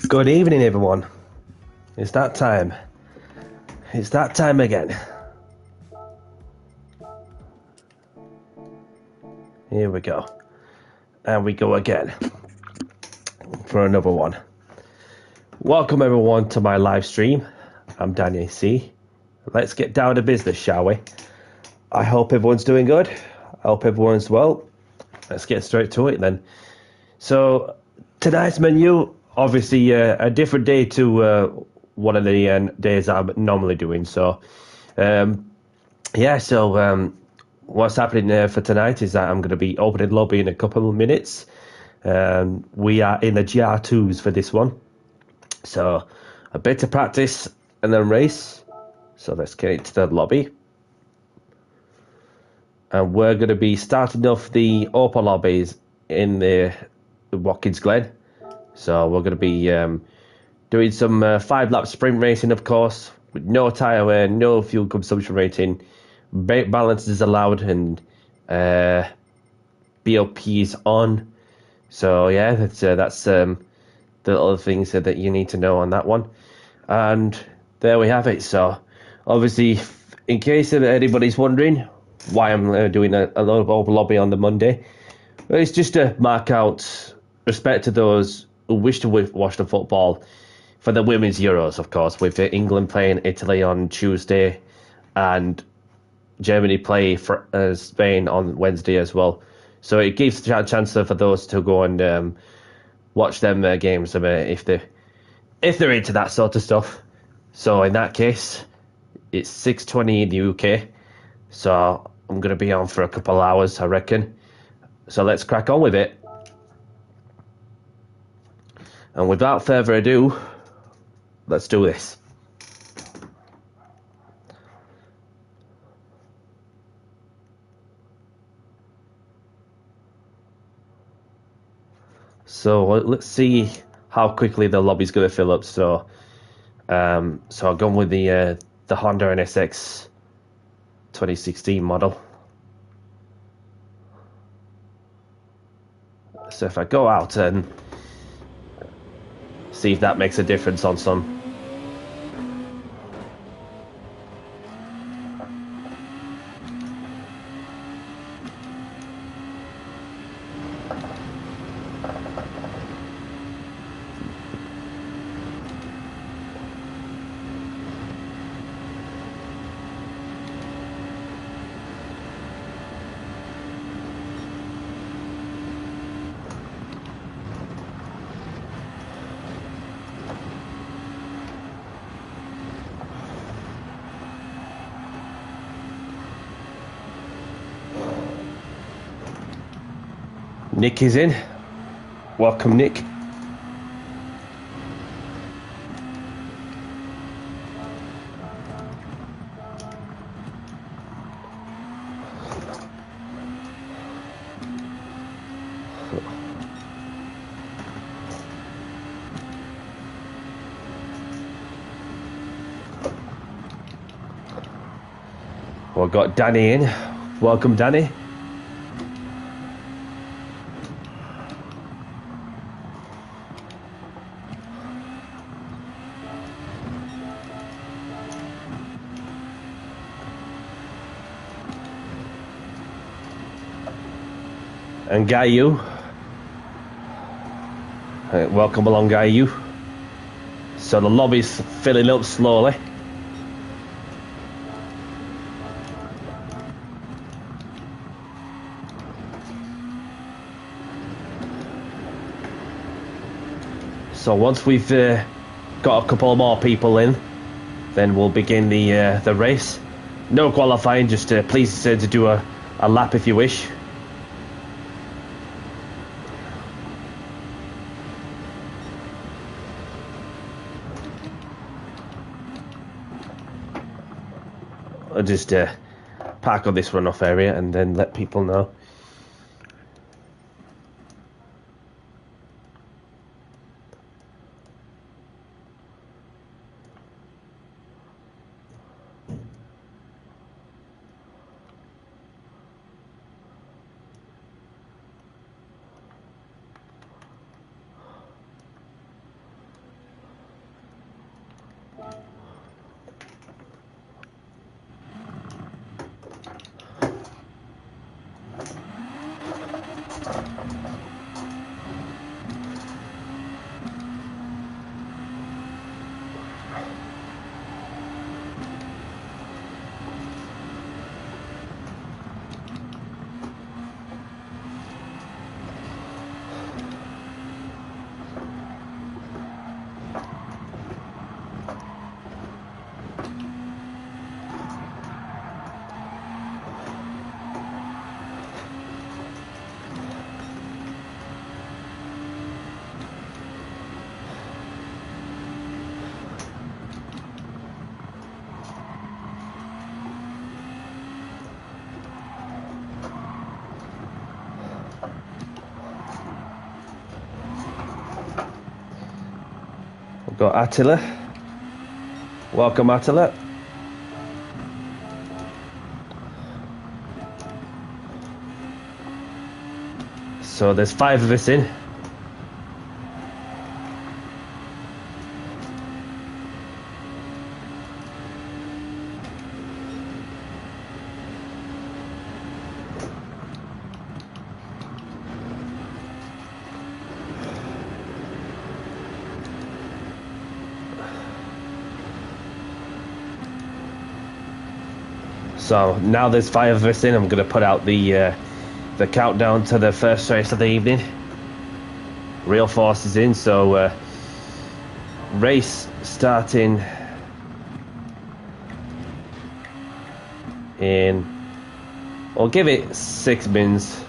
Good evening, everyone. It's that time. It's that time again. Here we go. And we go again for another one. Welcome, everyone, to my live stream. I'm Danny C. Let's get down to business, shall we? I hope everyone's doing good. I hope everyone's well. Let's get straight to it then. So, tonight's menu, obviously a different day to one of the days I'm normally doing. So, what's happening for tonight is that I'm going to be opening lobby in a couple of minutes. We are in the GR2s for this one. So, a bit of practice and then race. So, let's get into the lobby. And we're going to be starting off the Open lobbies in the Watkins Glen. So we're going to be doing some 5-lap sprint racing, of course, with no tyre wear, no fuel consumption rating. Balance is allowed and BOP is on. So yeah, that's the little things that you need to know on that one. And there we have it. So obviously, in case anybody's wondering why I'm doing a lot of Open lobby on the Monday, well, it's just to mark out respect to those who wish to watch the football for the Women's Euros, of course, with England playing Italy on Tuesday and Germany play for Spain on Wednesday as well. So it gives a chance for those to go and watch them games if they're into that sort of stuff. So in that case, it's 6:20 in the UK. So I'm going to be on for a couple of hours, I reckon. So let's crack on with it. And without further ado, let's do this. So let's see how quickly the lobby's going to fill up. So I've gone with the Honda NSX 2016 model. So if I go out and see if that makes a difference on some. Nick is in. Welcome, Nick. We've got Danny in. Welcome, Danny. And Gayu. Welcome along, Gayu. So the lobby's filling up slowly. So once we've got a couple more people in, then we'll begin the race. No qualifying, just please to do a lap if you wish. I'll just park on this runoff area and then let people know. Got Attila. Welcome, Attila. So there's 5 of us in. So now there's 5 of us in. I'm going to put out the countdown to the first race of the evening. Real Force is in, so race starting in, I'll give it 6 minutes.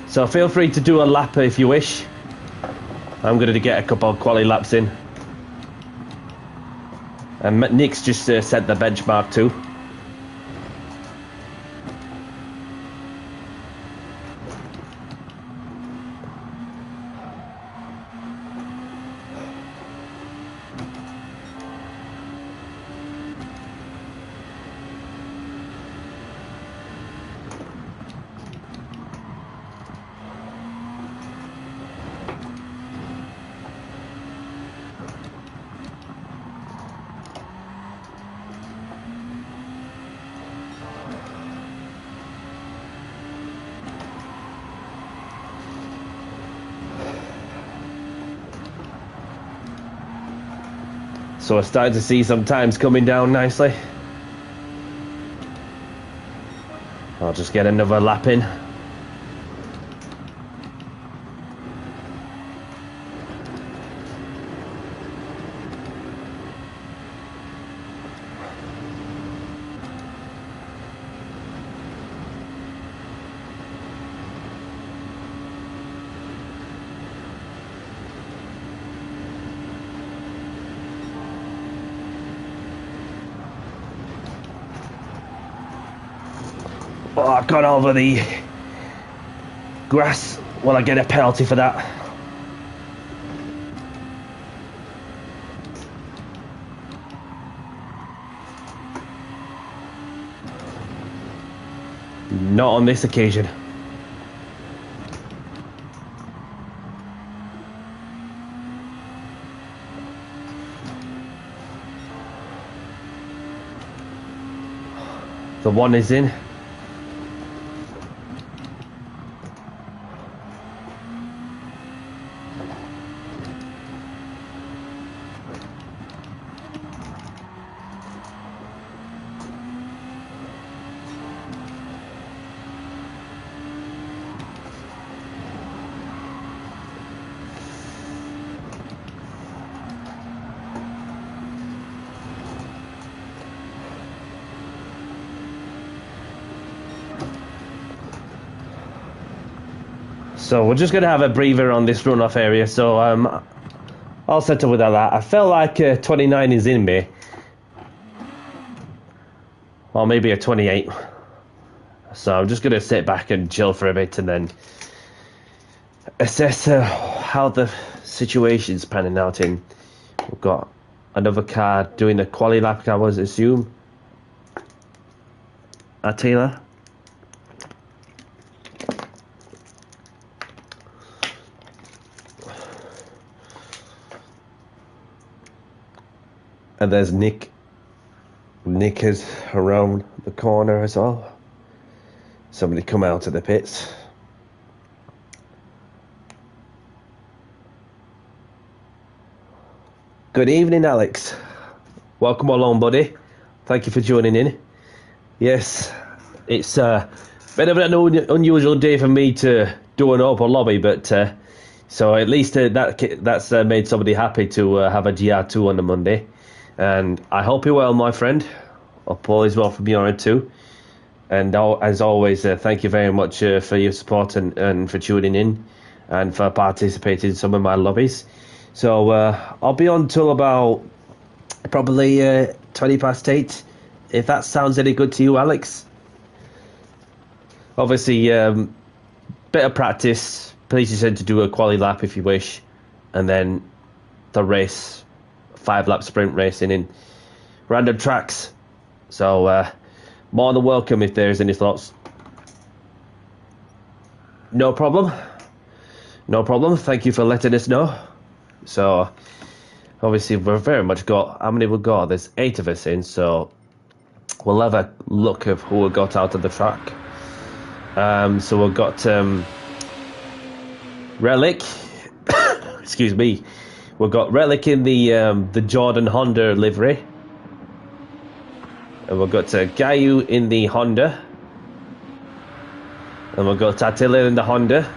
So feel free to do a lap if you wish. I'm going to get a couple of quality laps in. And Nick's just set the benchmark too. So we're starting to see some times coming down nicely. I'll just get another lap in. Oh, I've gone over the grass. Will I get a penalty for that? Not on this occasion. The one is in. So we're just going to have a breather on this runoff area. So I'll settle with that. I felt like 29 is in me. Or maybe a 28. So I'm just going to sit back and chill for a bit and then assess how the situation's panning out in. We've got another car doing the quali lap, I would assume. Attila. And there's Nick. Nick is around the corner as well. Somebody come out of the pits. Good evening, Alex. Welcome along, buddy. Thank you for joining in. Yes, it's a bit of an unusual day for me to do an open lobby, but so at least that's made somebody happy to have a GR2 on the Monday. And I hope you're well, my friend. Hope all is well from your end too. And as always, thank you very much for your support and for tuning in and for participating in some of my lobbies. So I'll be on till about probably 8:20. If that sounds any good to you, Alex. Obviously, bit of practice, Please descend to do a quali lap if you wish, and then the race, 5-lap sprint racing in random tracks. So more than welcome if there's any thoughts. No problem. No problem. Thank you for letting us know. So obviously we've very much got, how many we've got? There's 8 of us in, so we'll have a look of who we got out of the track. So we've got Relic. Excuse me. We've got Relic in the Jordan Honda livery. And we've got Gayu in the Honda. And we've got Attila in the Honda.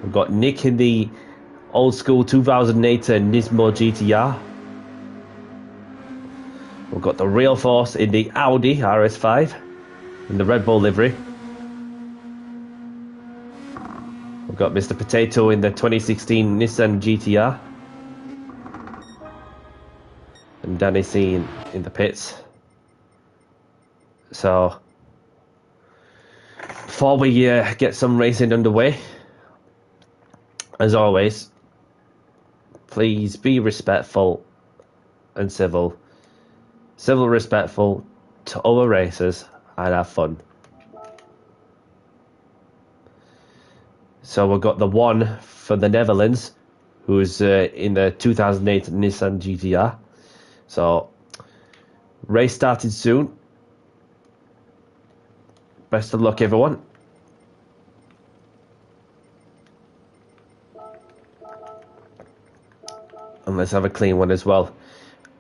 We've got Nick in the old school 2008 Nismo GTR. We've got the Real Force in the Audi RS5 in the Red Bull livery. We've got Mr. Potato in the 2016 Nissan GTR. And Danny C in the pits. So before we get some racing underway, as always, please be respectful and civil. Civil, respectful to other racers, and have fun. So we've got the one for the Netherlands, who's in the 2008 Nissan GTR. So race started soon. Best of luck, everyone. And let's have a clean one as well.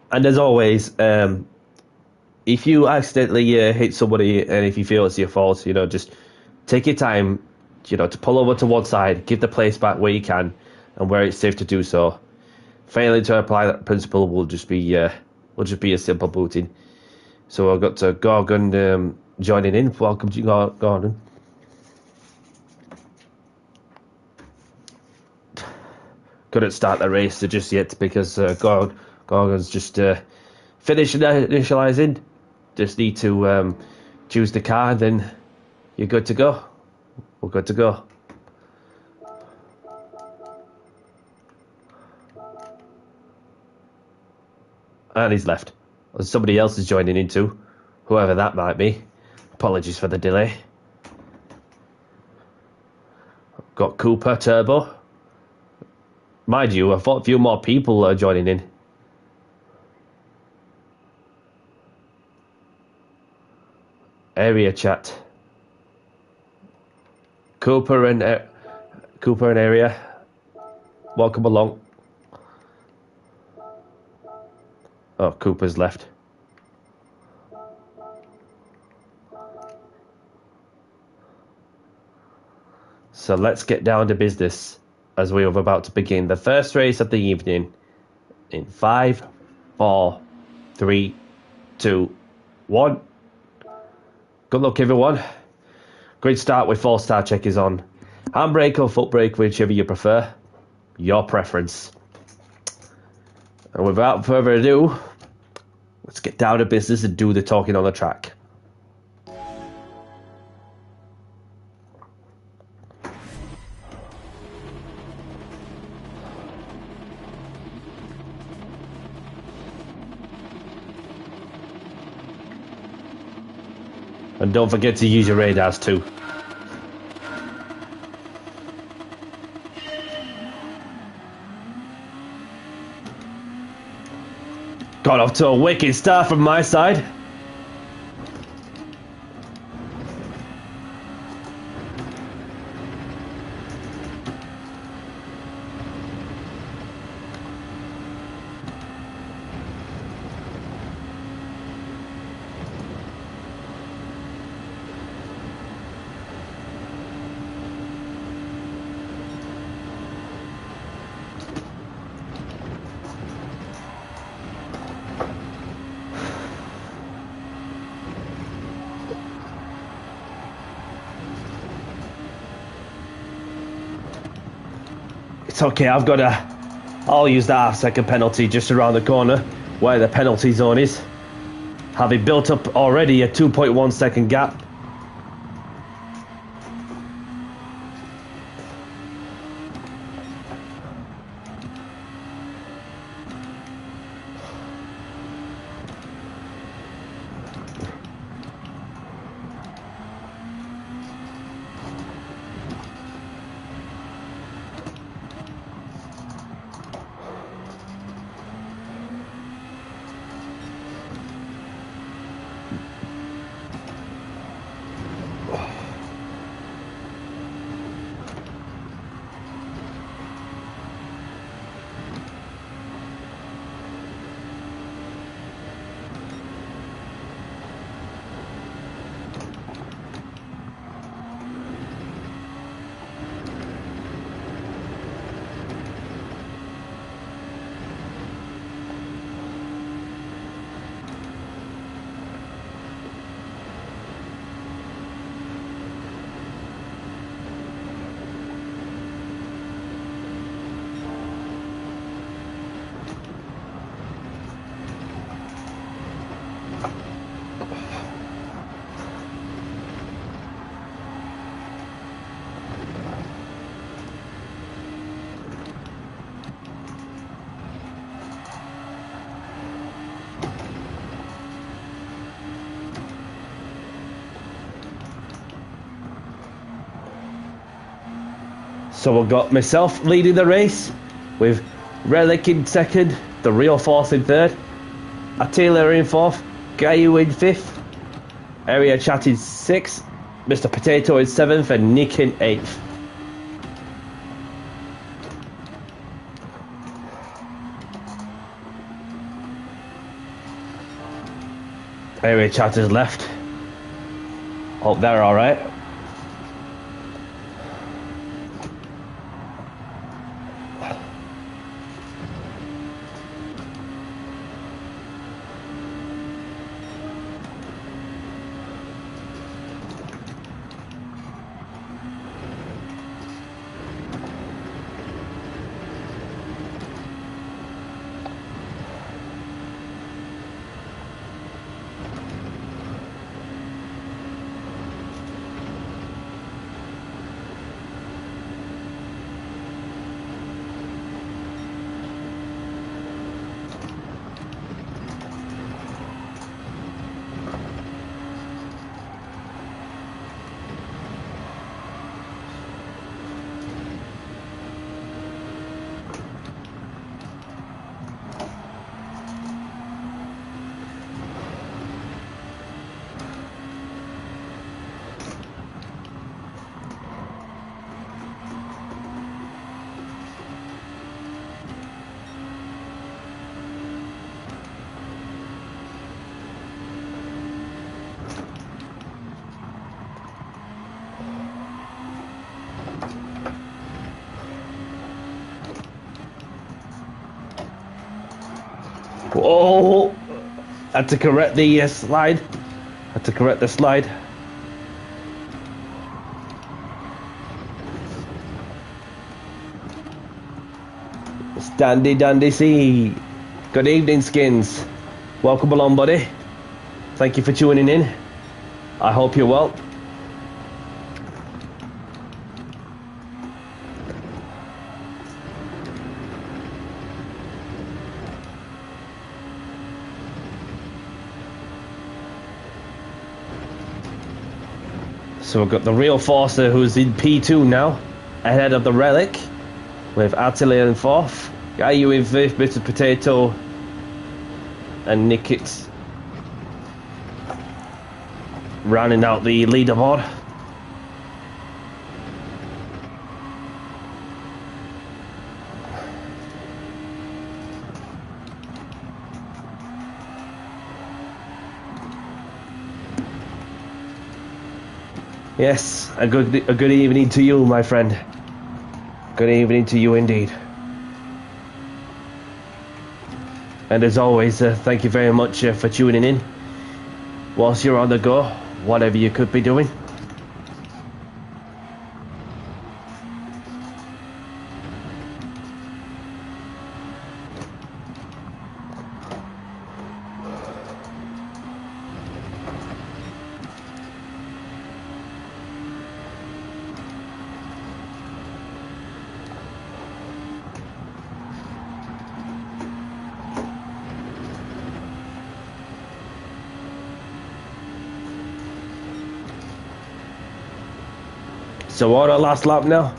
And as always, if you accidentally hit somebody and if you feel it's your fault, you know, just take your time, you know, to pull over to one side, give the place back where you can and where it's safe to do so. Failing to apply that principle will just be a simple booting. So I've got Gorgon joining in. Welcome to Gorgon. Couldn't start the race just yet because Gorgon's just finished initializing. Just need to choose the car, and then you're good to go. We're good to go. And he's left. Somebody else is joining in too, whoever that might be. Apologies for the delay. Got Cooper Turbo. Mind you, I thought a few more people are joining in. Area chat. Cooper and Area. Welcome along. Oh, Cooper's left. So let's get down to business as we are about to begin the first race of the evening in 5, 4, 3, 2, 1. Good luck, everyone. Great start with 4-star checkers on. Handbrake or foot brake, whichever you prefer. Your preference. And without further ado, let's get down to business and do the talking on the track. And don't forget to use your radars too. Got off to a wicked start from my side. It's okay, I'll use that half-second penalty just around the corner where the penalty zone is. Having built up already a 2.1 second gap. So we've got myself leading the race, with Relic in second, the Real Force in third, Attila in fourth, Gayu in fifth, Area Chat in sixth, Mr. Potato in seventh, and Nick in eighth. Area Chat is left. Hope they're alright. Oh, had to correct the slide. Had to correct the slide. It's Dandy C. Good evening, Skins. Welcome along, buddy. Thank you for tuning in. I hope you're well. So we've got the Real Forcer who's in P2 now, ahead of the Relic, with Attila in fourth, Gayu in fifth, Mr. Potato, and Nikit rounding out the leaderboard. Yes, a good evening to you, my friend. Good evening to you indeed. And as always, thank you very much for tuning in. Whilst you're on the go, whatever you could be doing. So what, our last lap now?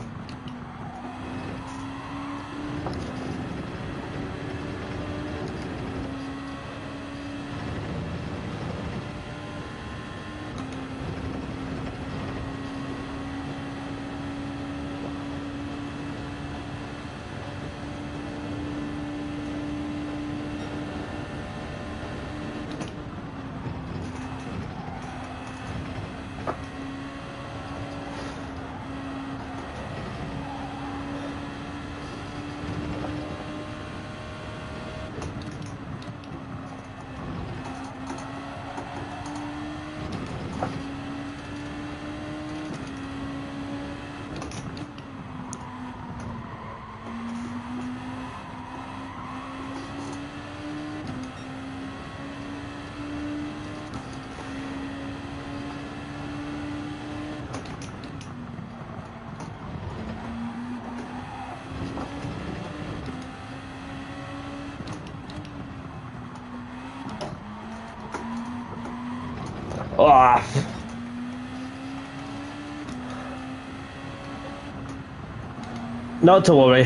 Not to worry.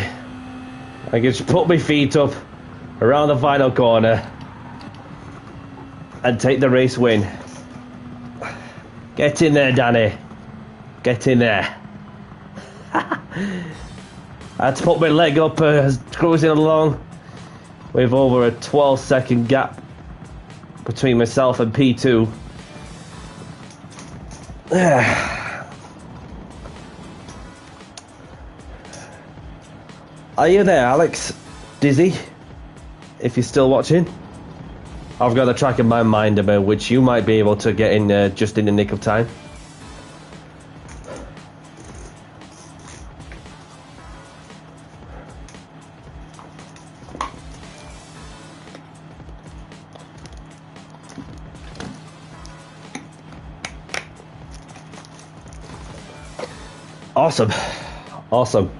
I can just put my feet up around the final corner and take the race win. Get in there, Danny. Get in there. I had to put my leg up cruising along with over a 12-second gap between myself and P2. Are you there, Alex? Dizzy? If you're still watching? I've got a track in my mind about which you might be able to get in just in the nick of time. Awesome. Awesome.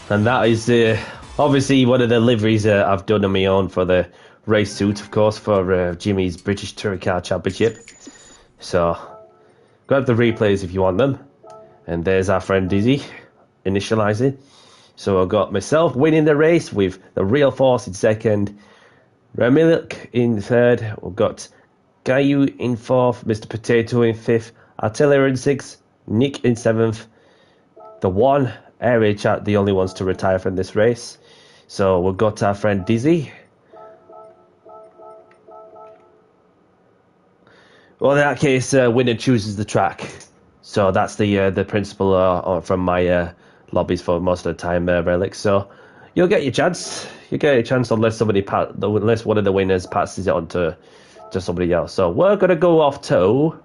And that is obviously one of the liveries I've done on my own for the race suit, of course, for Jimmy's British Touring Car Championship. So, grab the replays if you want them. And there's our friend Dizzy, initializing. So I've got myself winning the race with the Real Force in second, Remilik in third, we've got Gayu in fourth, Mr. Potato in fifth, Artillery in sixth, Nick in seventh, the one area chat, the only ones to retire from this race. So we've got our friend Dizzy. Well, in that case, winner chooses the track. So that's the principle from my lobbies for most of the time, Relic. So you'll get your chance. You get your chance unless unless one of the winners passes it on to somebody else. So we're gonna go off to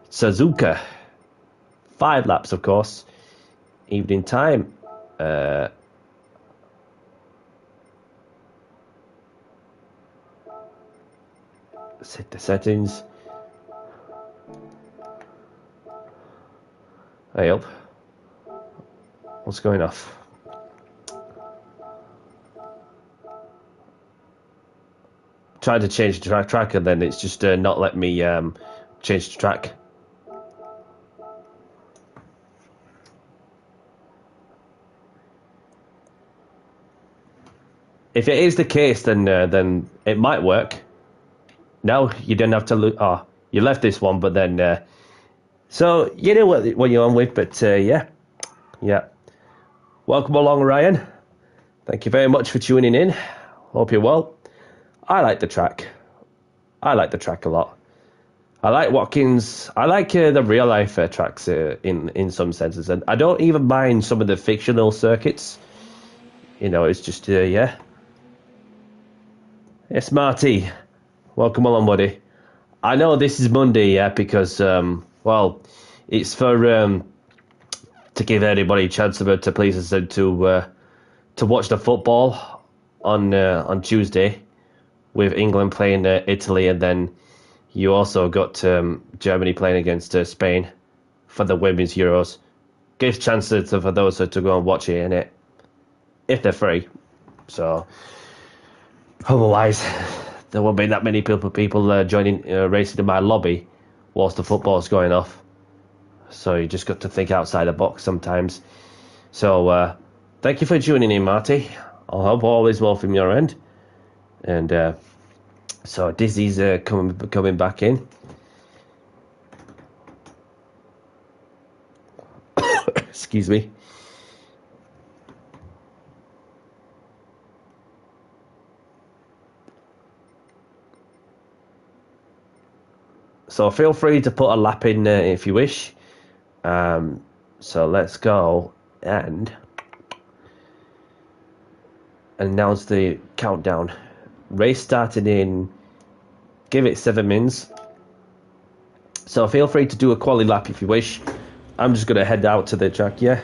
Suzuka. 5 laps, of course. Evening time. Set the settings. Hey up. What's going off? Trying to change the track and then it's just not letting me change the track. If it is the case, then it might work. No, you didn't have to look. Oh, you left this one, but then so you know what you're on with. But yeah. Welcome along, Ryan. Thank you very much for tuning in. Hope you're well. I like the track. I like the track a lot. I like Watkins. I like the real life tracks in some senses, and I don't even mind some of the fictional circuits. You know, it's just yeah. Yes, Marty. Welcome along, buddy. I know this is Monday, yeah, because well, it's for to give everybody a chance to please us and to watch the football on Tuesday with England playing Italy, and then you also got Germany playing against Spain for the Women's Euros. Gives chances for those to go and watch it in it if they're free. So otherwise, there won't be that many people joining racing in my lobby whilst the football's going off. So you just got to think outside the box sometimes. So thank you for tuning in, Marty. I hope all is well from your end. And so Dizzy's coming back in. Excuse me. So feel free to put a lap in if you wish. So let's go and announce the countdown. Race starting in, give it 7 minutes. So feel free to do a quali lap if you wish. I'm just going to head out to the track, yeah.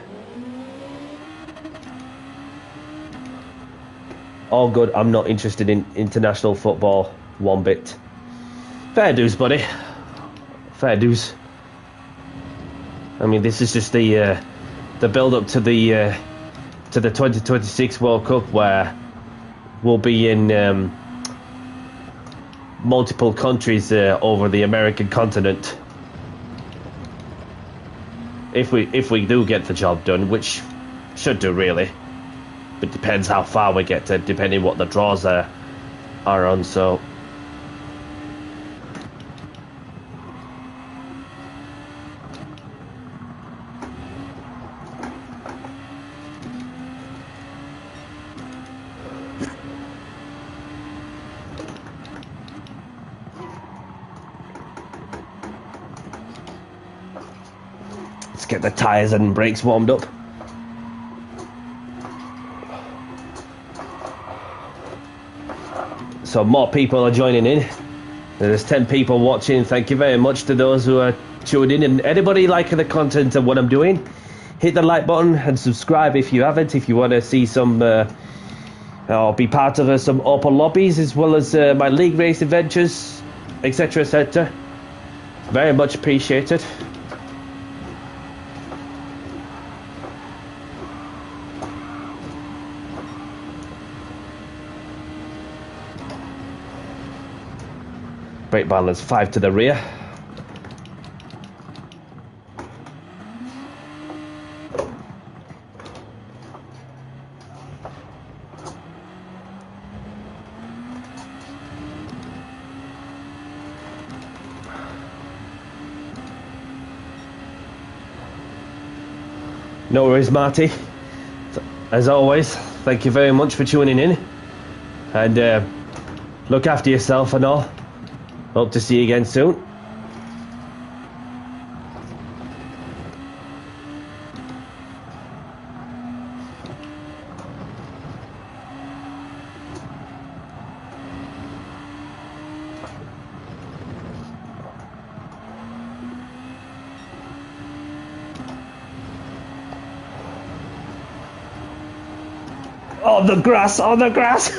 All good, I'm not interested in international football one bit. Fair dues, buddy. Fair dues. I mean, this is just the build up to the 2026 World Cup, where will be in multiple countries over the American continent. If we do get the job done, which should do really, but depends how far we get to, depending what the draws are on. So let's get the tyres and brakes warmed up. So more people are joining in. There's 10 people watching. Thank you very much to those who are tuned in. And anybody liking the content of what I'm doing, hit the like button and subscribe if you haven't. If you want to see some, or be part of some open lobbies, as well as my league race adventures, etc., etc. Very much appreciated. Brake balance 5 to the rear. No worries, Marty. As always, thank you very much for tuning in. And look after yourself and all. Hope to see you again soon. On the grass, on the grass!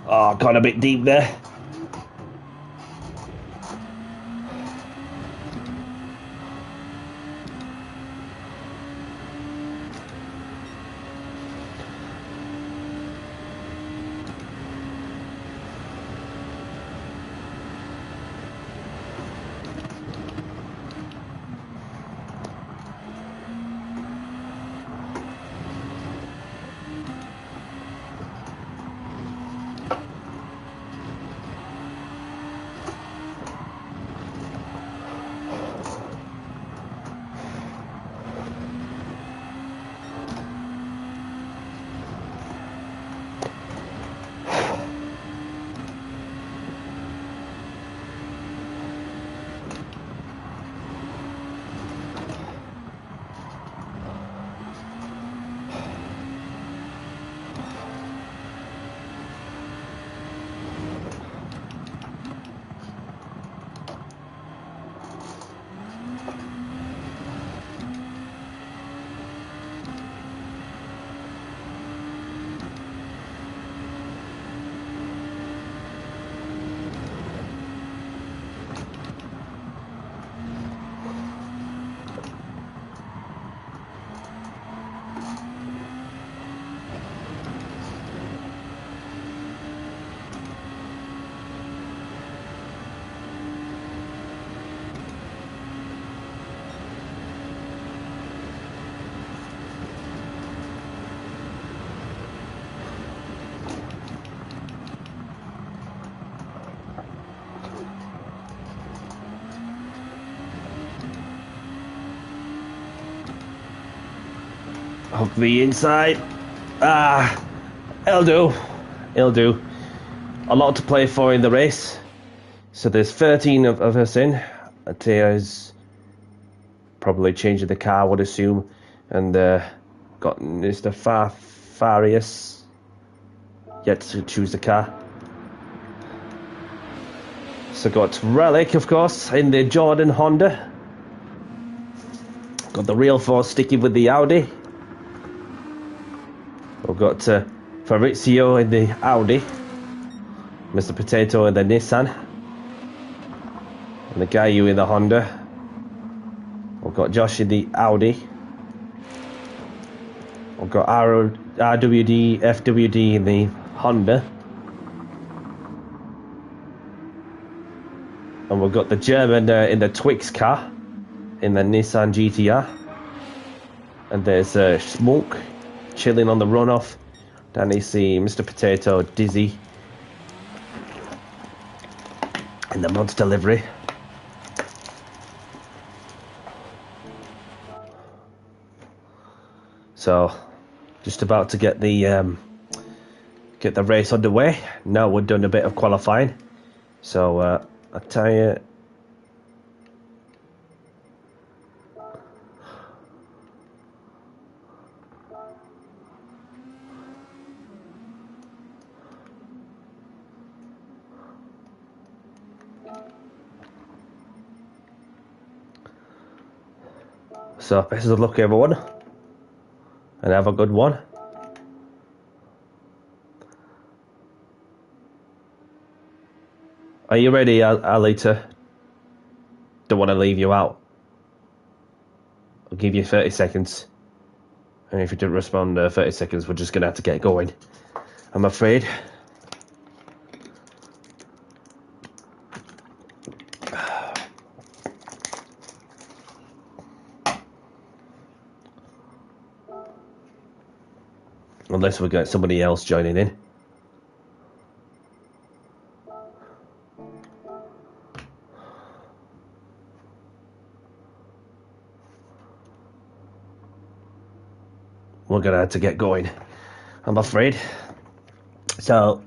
Oh, got a bit deep there. Hook the inside. Ah, it'll do. It'll do. A lot to play for in the race. So there's 13 of us in. Atea's probably changing the car, I would assume. And got Mr. Farius yet to choose the car. So got Relic, of course, in the Jordan Honda. Got the Real Force sticking with the Audi. We've got Fabrizio in the Audi. Mr. Potato in the Nissan. And the Gayu in the Honda. We've got Josh in the Audi. We've got RWD, FWD in the Honda. And we've got the German in the Twix car, in the Nissan GTR. And there's Smoke chilling on the runoff. Down you see Mr. Potato, Dizzy, in the Monster livery. So, just about to get the race underway. Now we've done a bit of qualifying. So, I tell you, so best of luck everyone, and have a good one. Are you ready, Alita? Don't want to leave you out. I'll give you 30 seconds. And if you don't respond 30 seconds, we're just going to have to get going, I'm afraid. Unless we get somebody else joining in. We're gonna have to get going, I'm afraid. So,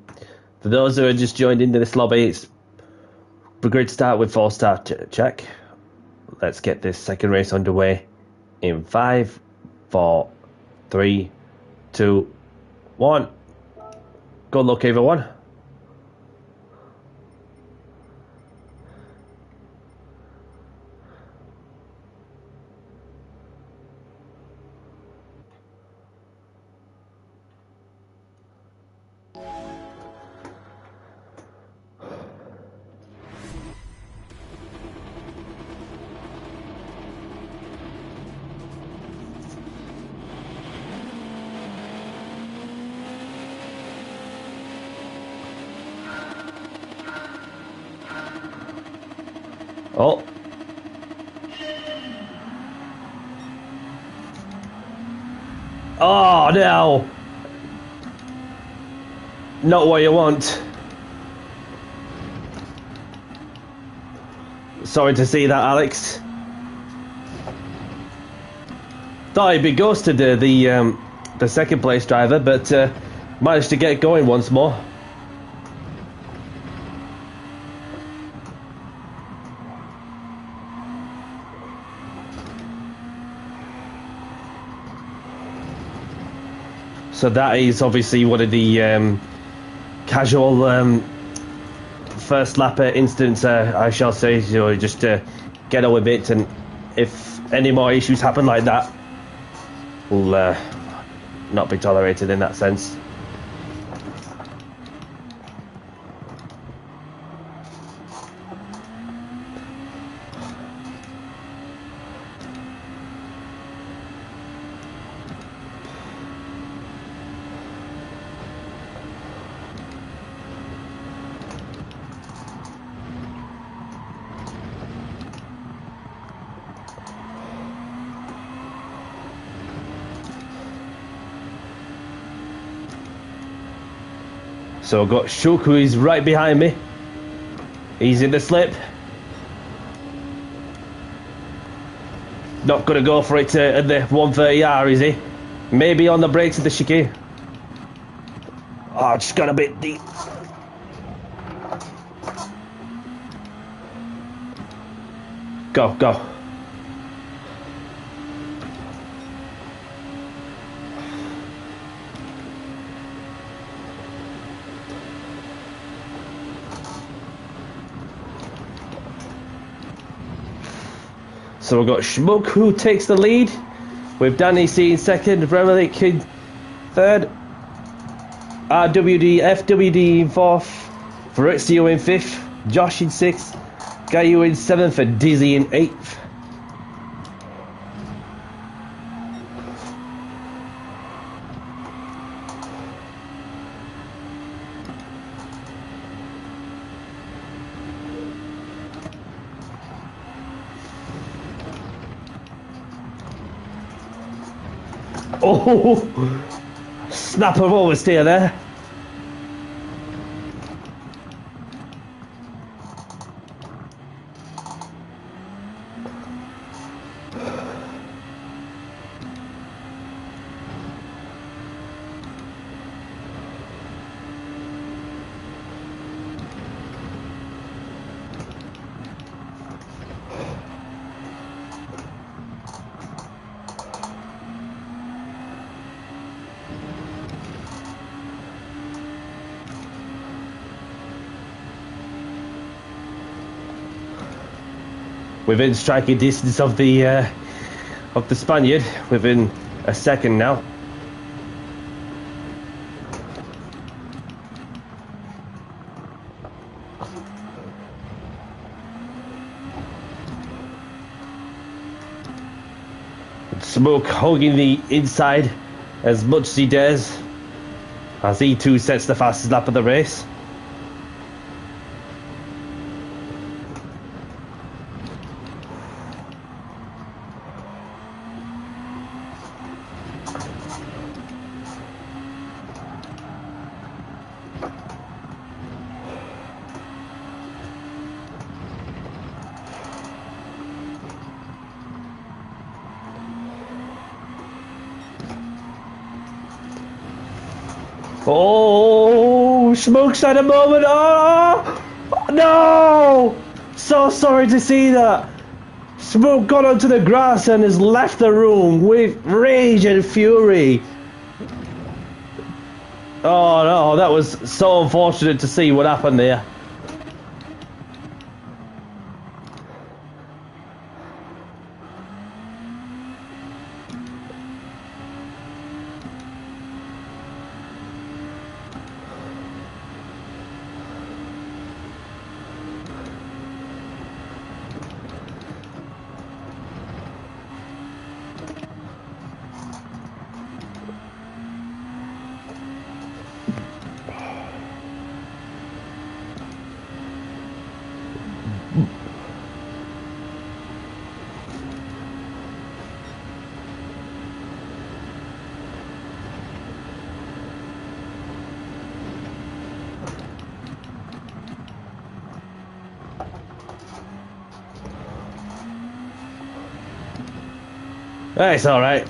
for those who are just joined into this lobby, we're going to start with 4-star check. Let's get this second race underway in 5, 4, 3, 2, 1. Good luck, everyone. Oh. Oh, no. Not what you want. Sorry to see that, Alex. Thought he'd be ghosted, the second place driver, but managed to get going once more. So that is obviously one of the casual first lap incidents, I shall say. So just get on with it, and if any more issues happen like that, will not be tolerated in that sense. So I've got Shuk, who is right behind me. He's in the slip. Not going to go for it at the 130R, is he? Maybe on the brakes of the chicane. Oh, just got a bit deep. Go, go. So we've got Schmuck who takes the lead, with Danny C in second, Remelick in third, RWD, FWD in fourth, Fabrizio in fifth, Josh in sixth, Gayu in seventh, and Dizzy in eighth. Oh, snap of oversteer there. Within striking distance of the Spaniard, within a second now. Smoke hugging the inside as much as he dares, as he too sets the fastest lap of the race. Oh, Smoke's had a moment. Oh, no! So sorry to see that. Smoke got onto the grass and has left the room with rage and fury. Oh no, that was so unfortunate to see what happened there. It's alright.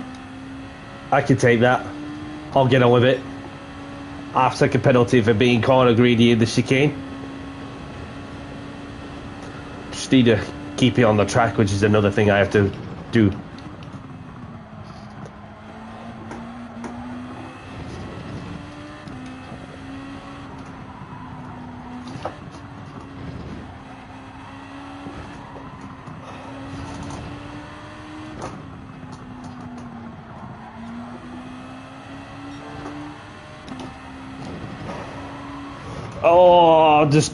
I can take that. I'll get on with it. I'll take a penalty for being corner greedy in the chicane. Just need to keep it on the track, which is another thing I have to do. Oh, just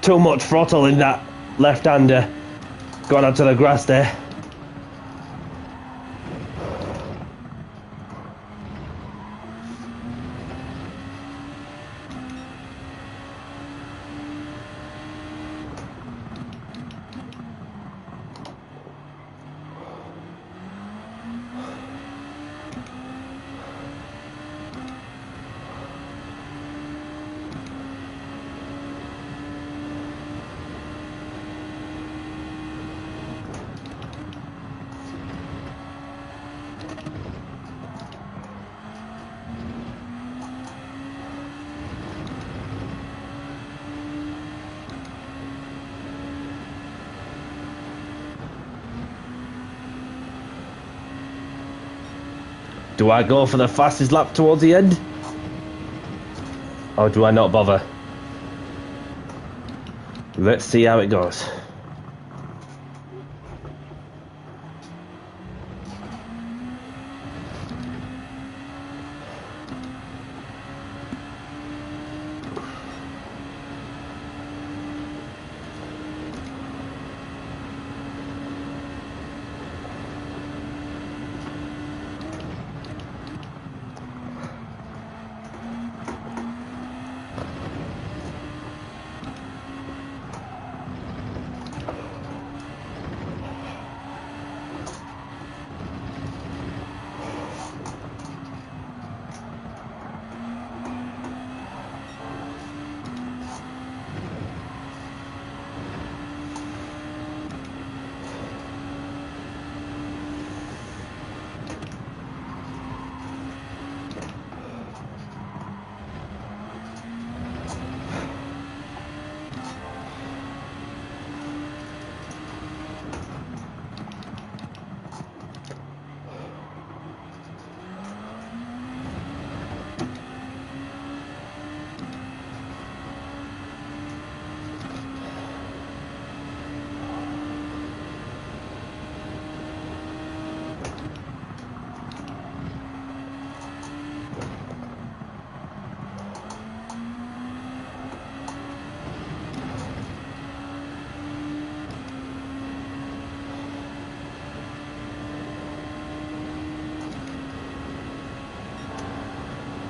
too much throttle in that left-hander. Got onto the grass there. Do I go for the fastest lap towards the end? Or do I not bother? Let's see how it goes.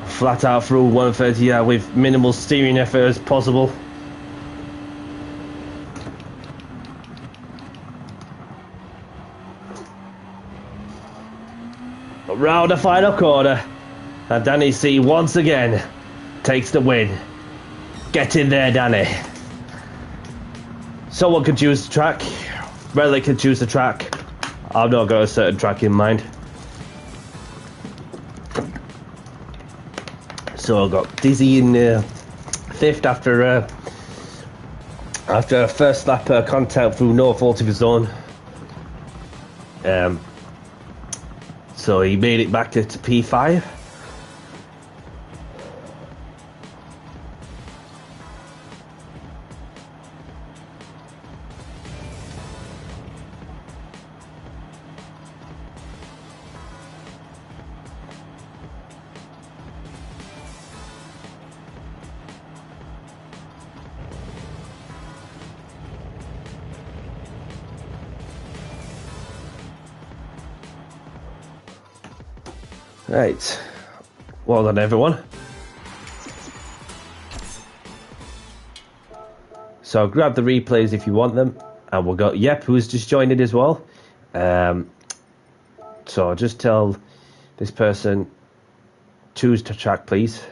Flat out through 130, yeah, with minimal steering effort as possible. Round the final corner, and Danny C once again takes the win. Get in there, Danny. Someone can choose the track. Relic can choose the track. I've not got a certain track in mind. So I got dizzy in 5th after first lap contact through no fault of his own. So he made it back to P5. Right, well done everyone. So grab the replays if you want them, and we'll go. Yep, who's just joined in as well. So I'll just tell this person, choose the track please.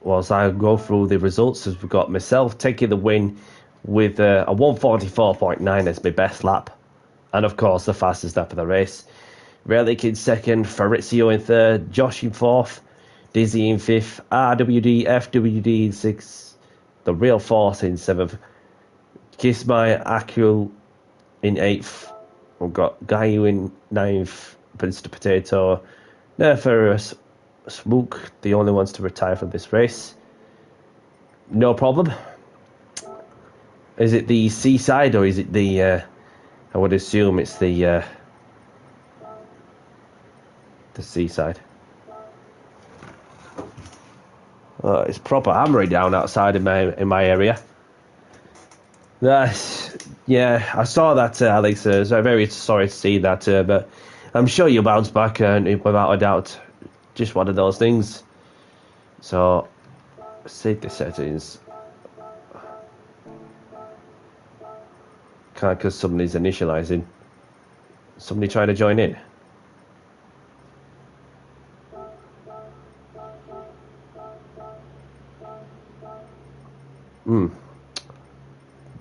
Whilst I go through the results, as we've got myself taking the win with a 144.9 as my best lap. And of course, the fastest lap of the race. Relic in 2nd, Fabrizio in 3rd, Josh in 4th, Dizzy in 5th, RWD, FWD in 6th, The Real Force in 7th, Kiss My Akul in 8th. We've got Gayu in 9th, Mr. Potato, Nerferus, Smook, the only ones to retire from this race. No problem. Is it the seaside or is it the... I would assume it's the seaside. It's proper hammering down outside in my area. Yeah, I saw that, Alex. So I'm very sorry to see that, but I'm sure you'll bounce back, without a doubt. Just one of those things. So, safety settings. Can't, because somebody's initializing. Somebody trying to join in.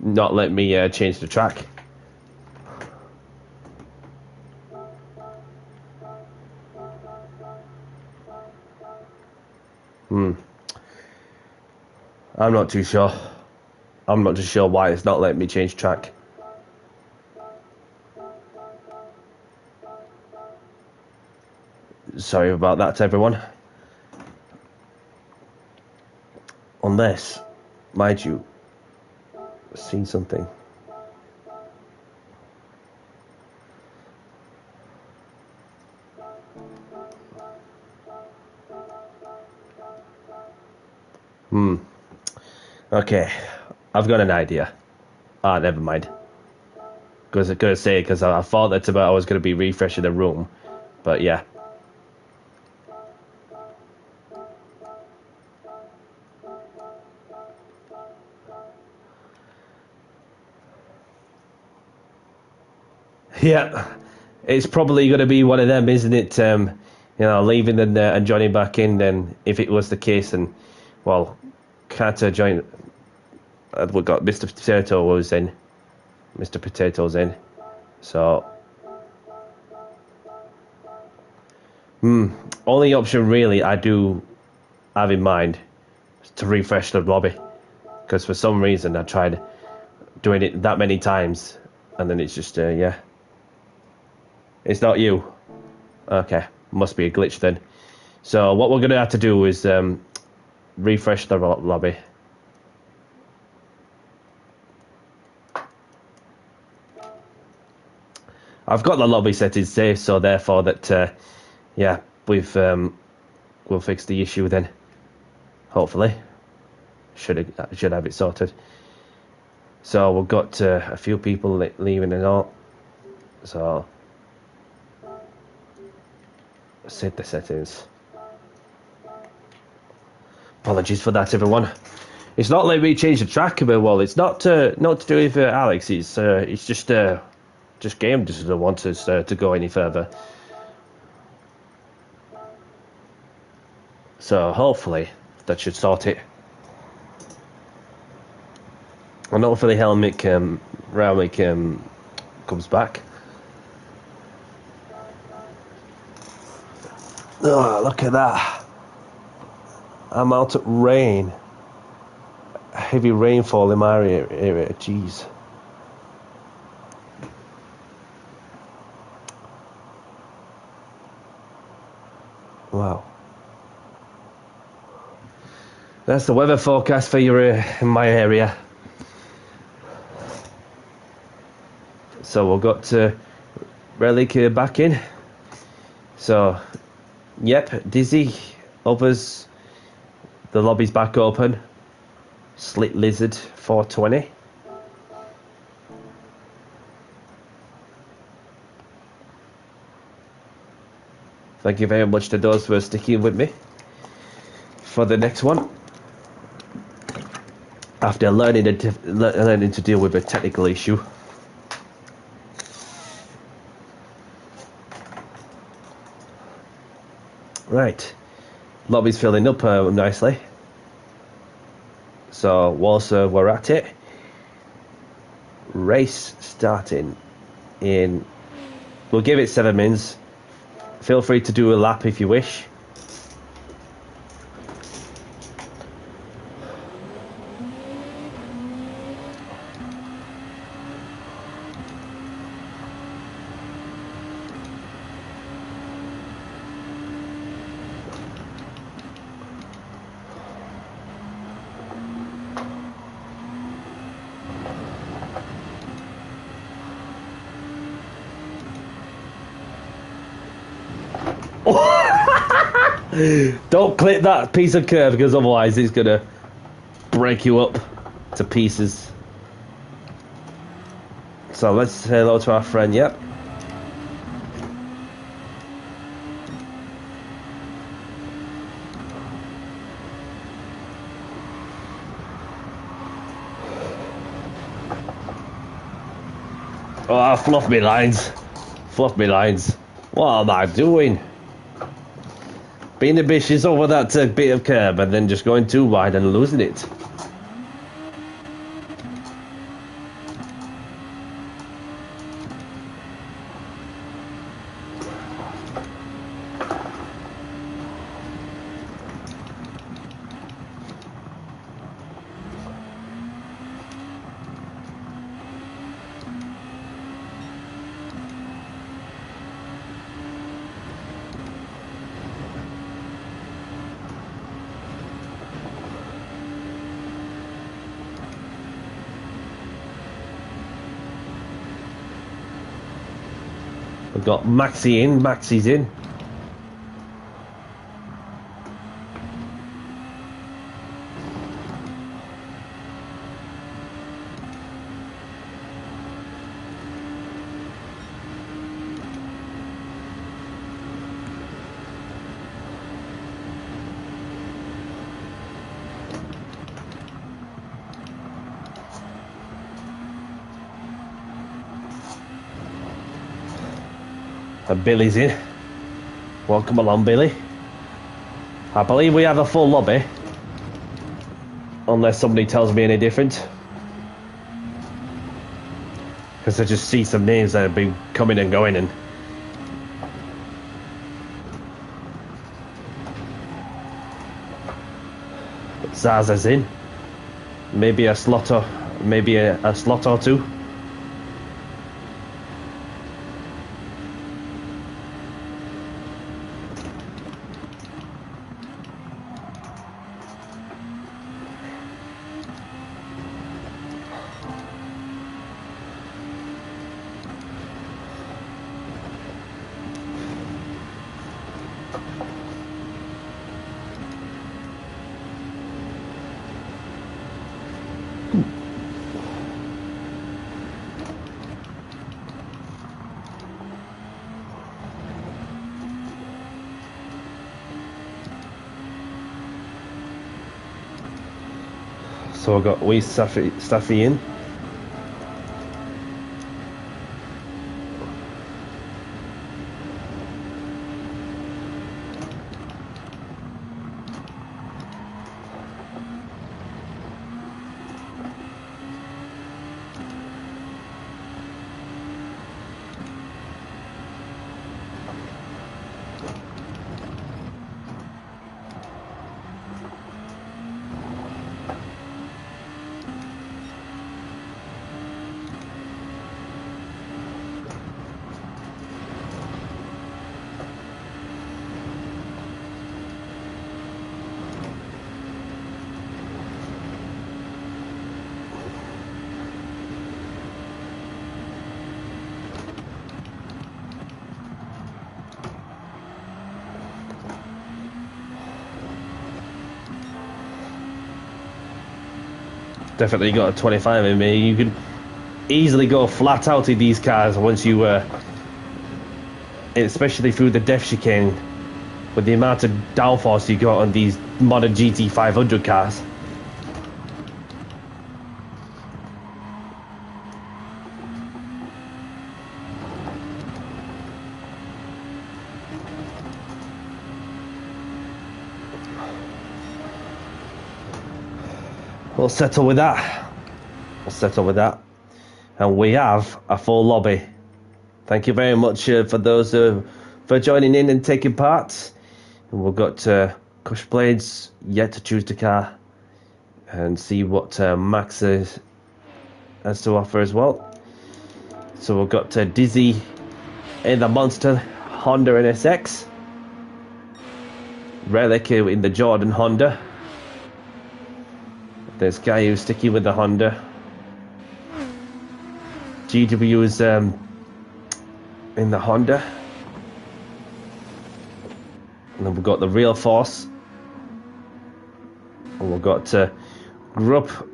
Not let me change the track. I'm not too sure. I'm not too sure why it's not letting me change track. Sorry about that, everyone. Unless, mind you, seen something. Okay, I've got an idea. Ah, never mind. Because I was going to say, because I thought that I was going to be refreshing the room. But yeah. Yeah, it's probably going to be one of them, isn't it? You know, leaving and joining back in. Then, if it was the case, and well, can't join. We got Mr. Potato was in. Mr. Potato's in. So, only option really I do have in mind is to refresh the lobby, because for some reason I tried doing it that many times, and then it's just yeah. It's not you. Okay, must be a glitch then. So what we're gonna have to do is refresh the lobby. I've got the lobby settings saved, so therefore that yeah, we'll fix the issue then. Hopefully, should have it sorted. So we've got a few people leaving and all. So save the settings. Apologies for that, everyone. It's not letting me change the track of it. Well, it's not to do with Alex. It's just game doesn't want us to go any further. So hopefully that should sort it. And hopefully Raumick comes back. Oh, look at that. Amount of rain. Heavy rainfall in my area. Jeez. Wow. That's the weather forecast for your in my area. So we've got Relic back in. So, yep, Dizzy, others, the lobby's back open. Slit Lizard 420. Thank you very much to those who are sticking with me for the next one. After learning to deal with a technical issue. Right, lobby's filling up nicely. So whilst we're at it, race starting in. We'll give it 7 minutes. Feel free to do a lap if you wish. Don't clip that piece of curve, because otherwise it's gonna break you up to pieces. So let's say hello to our friend. Yep. Oh, fluff me lines. Fluff me lines. What am I doing? Being ambitious over that bit of curb and then just going too wide and losing it. We've got Maxi in. Maxi's in. And Billy's in. Welcome along, Billy. I believe we have a full lobby. Unless somebody tells me any different. Because I just see some names that have been coming and going and... Zaza's in. Maybe a slot or... Maybe a slot or two. So I've got wee Staffy in. Definitely got a 25 in me. You could easily go flat out in these cars once you especially through the depth chicane with the amount of downforce you got on these modern GT500 cars. We'll settle with that. We'll settle with that. And we have a full lobby. Thank you very much for those for joining in and taking part. And we've got Cush Blades yet to choose the car and see what Max has to offer as well. So we've got Dizzy in the Monster Honda NSX. Relic in the Jordan Honda. There's Guy who's sticking with the Honda. GW is in the Honda. And then we've got the Real Force. And we've got Gr.2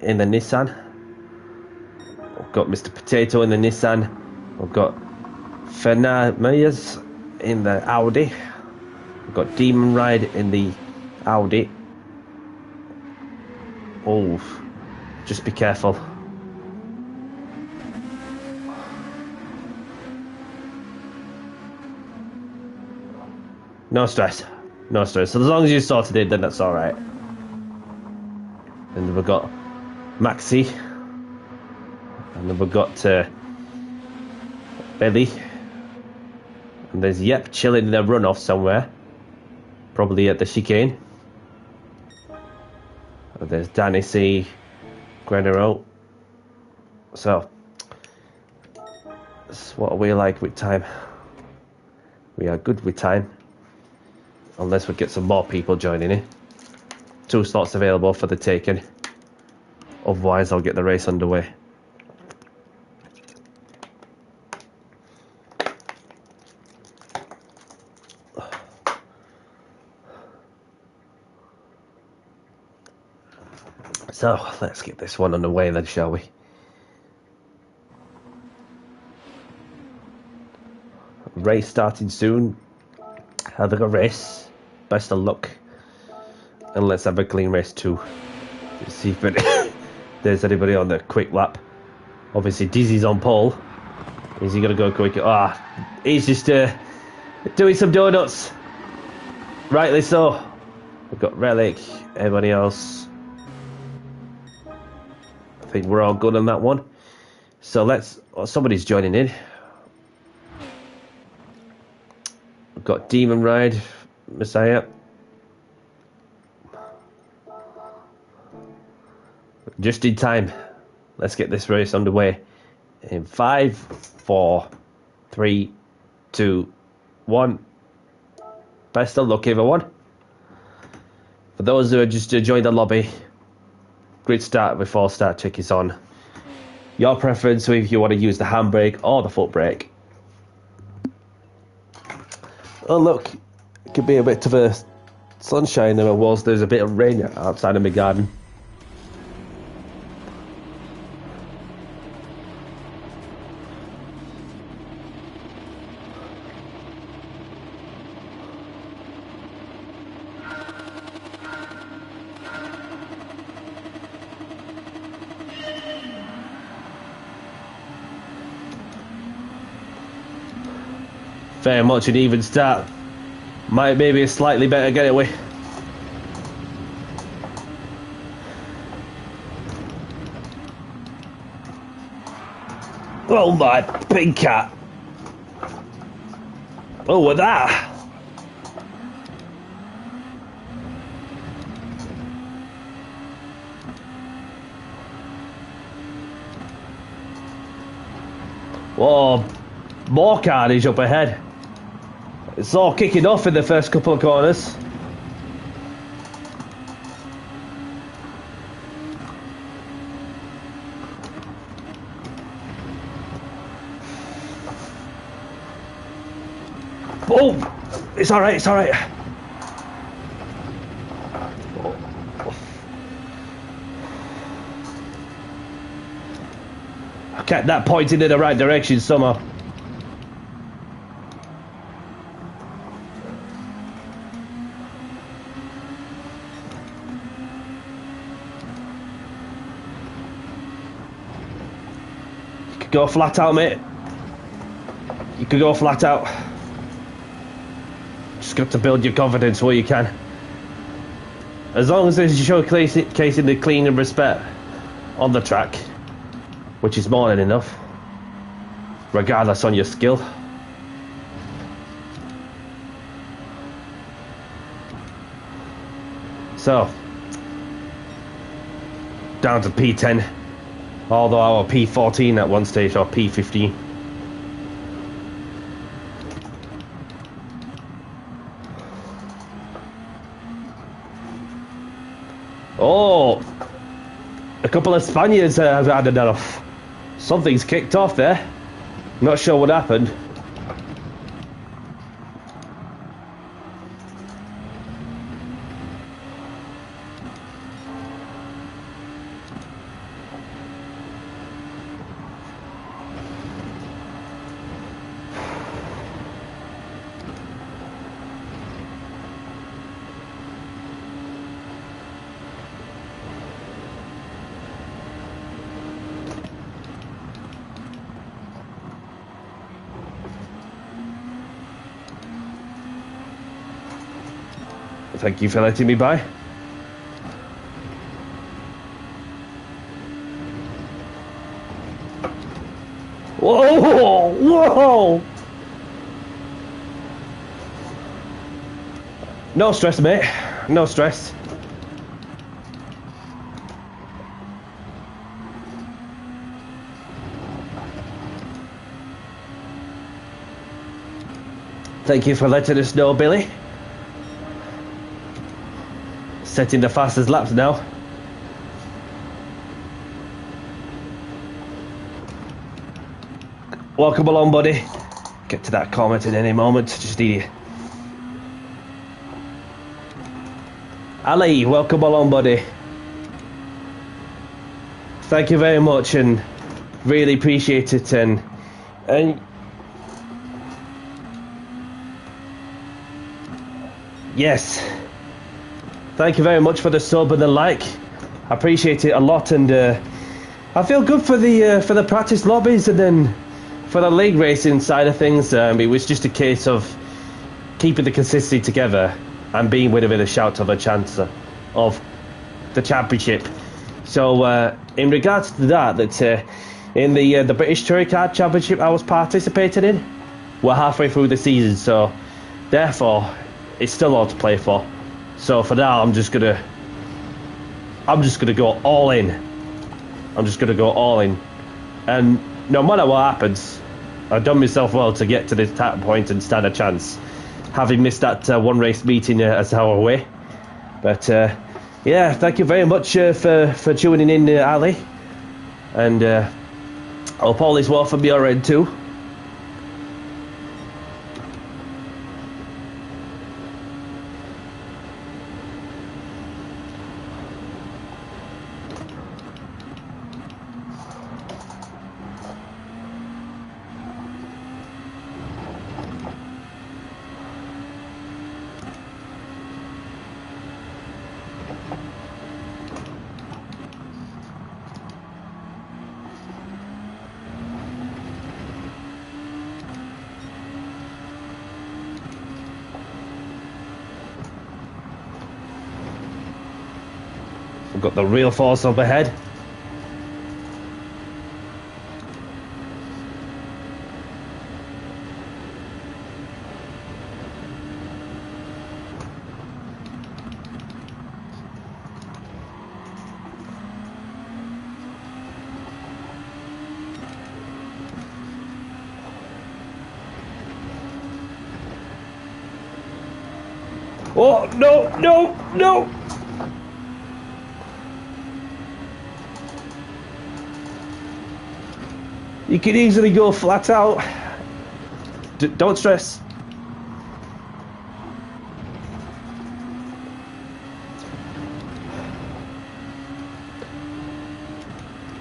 in the Nissan. We've got Mr. Potato in the Nissan. We've got Fernandez in the Audi. We've got Demon Ride in the Audi. Oh, just be careful. No stress. No stress. So as long as you sorted it, then that's alright. And we've got Maxi. And then we've got Billy. And there's Yep chilling in a runoff somewhere. Probably at the chicane. There's Danny C. Gr.2. So, what are we like with time? We are good with time. Unless we get some more people joining in. 2 slots available for the taking. Otherwise, I'll get the race underway. So, let's get this one underway then, shall we? Race starting soon. Have a good race. Best of luck. And let's have a clean race too. Let's see if there's anybody on the quick lap. Obviously, Dizzy's on pole. Is he going to go quick? He's just doing some donuts. Rightly so. We've got Relic. Everybody else. I think we're all good on that one. So let's... Oh, somebody's joining in. We've got Demon Ride. Messiah. Just in time. Let's get this race underway. In 5, 4, 3, 2, 1. Best of luck, everyone. For those who are just joined the lobby, grid start before start check is on. Your preference, so if you want to use the handbrake or the foot brake. Oh look, it could be a bit of a sunshine there was. There's a bit of rain outside of my garden. Very much an even start. Maybe a slightly better getaway. Oh my big cat. Oh, with that. Whoa, more carnage up ahead. It's all kicking off in the first couple of corners. Oh, it's all right, it's all right. I kept that pointing in the right direction somehow. Go flat out, mate. You could go flat out. Just got to build your confidence where you can. As long as there's showcasing the clean and respect on the track, which is more than enough, regardless on your skill. So, down to P10. Although our P14 at one stage, or P15. Oh! A couple of Spaniards have had enough. Something's kicked off there. Not sure what happened. Thank you for letting me by. Whoa! Whoa! No stress, mate. No stress. Thank you for letting us know, Billy. Setting the fastest laps now. Welcome along, buddy. Get to that comment in any moment. Just need you. Ali, welcome along, buddy. thank you very much, and really appreciate it. And yes, thank you very much for the sub and the like. I appreciate it a lot, and I feel good for the practice lobbies, and then for the league racing side of things. It was just a case of keeping the consistency together and being within a shout of a chance of the championship. So in regards to that in the British Touring Car Championship I was participating in, we're halfway through the season, so therefore it's still all to play for. So for now I'm just gonna go all in. I'm just gonna go all in, and no matter what happens, I've done myself well to get to this point and stand a chance, having missed that one race meeting as our way. But yeah, thank you very much for tuning in, Ali, and hope all is well from your end too. We've got the real force up ahead. Oh, no, no, no! You can easily go flat out. Don't stress.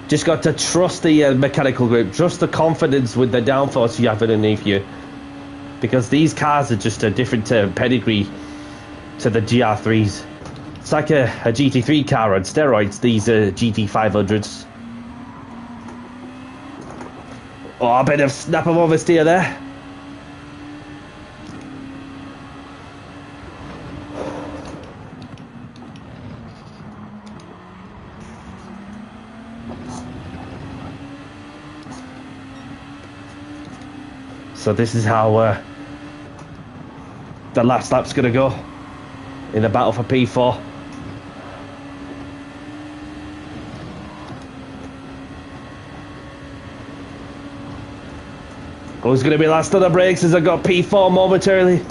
Just got to trust the mechanical group, trust the confidence with the downforce you have underneath you. Because these cars are just a different pedigree to the GR3s. It's like a GT3 car on steroids, these GT500s. Oh, a bit of snap of oversteer there. So this is how the last lap's going to go in the battle for P4. Who's going to be last on the brakes as I got P4 momentarily?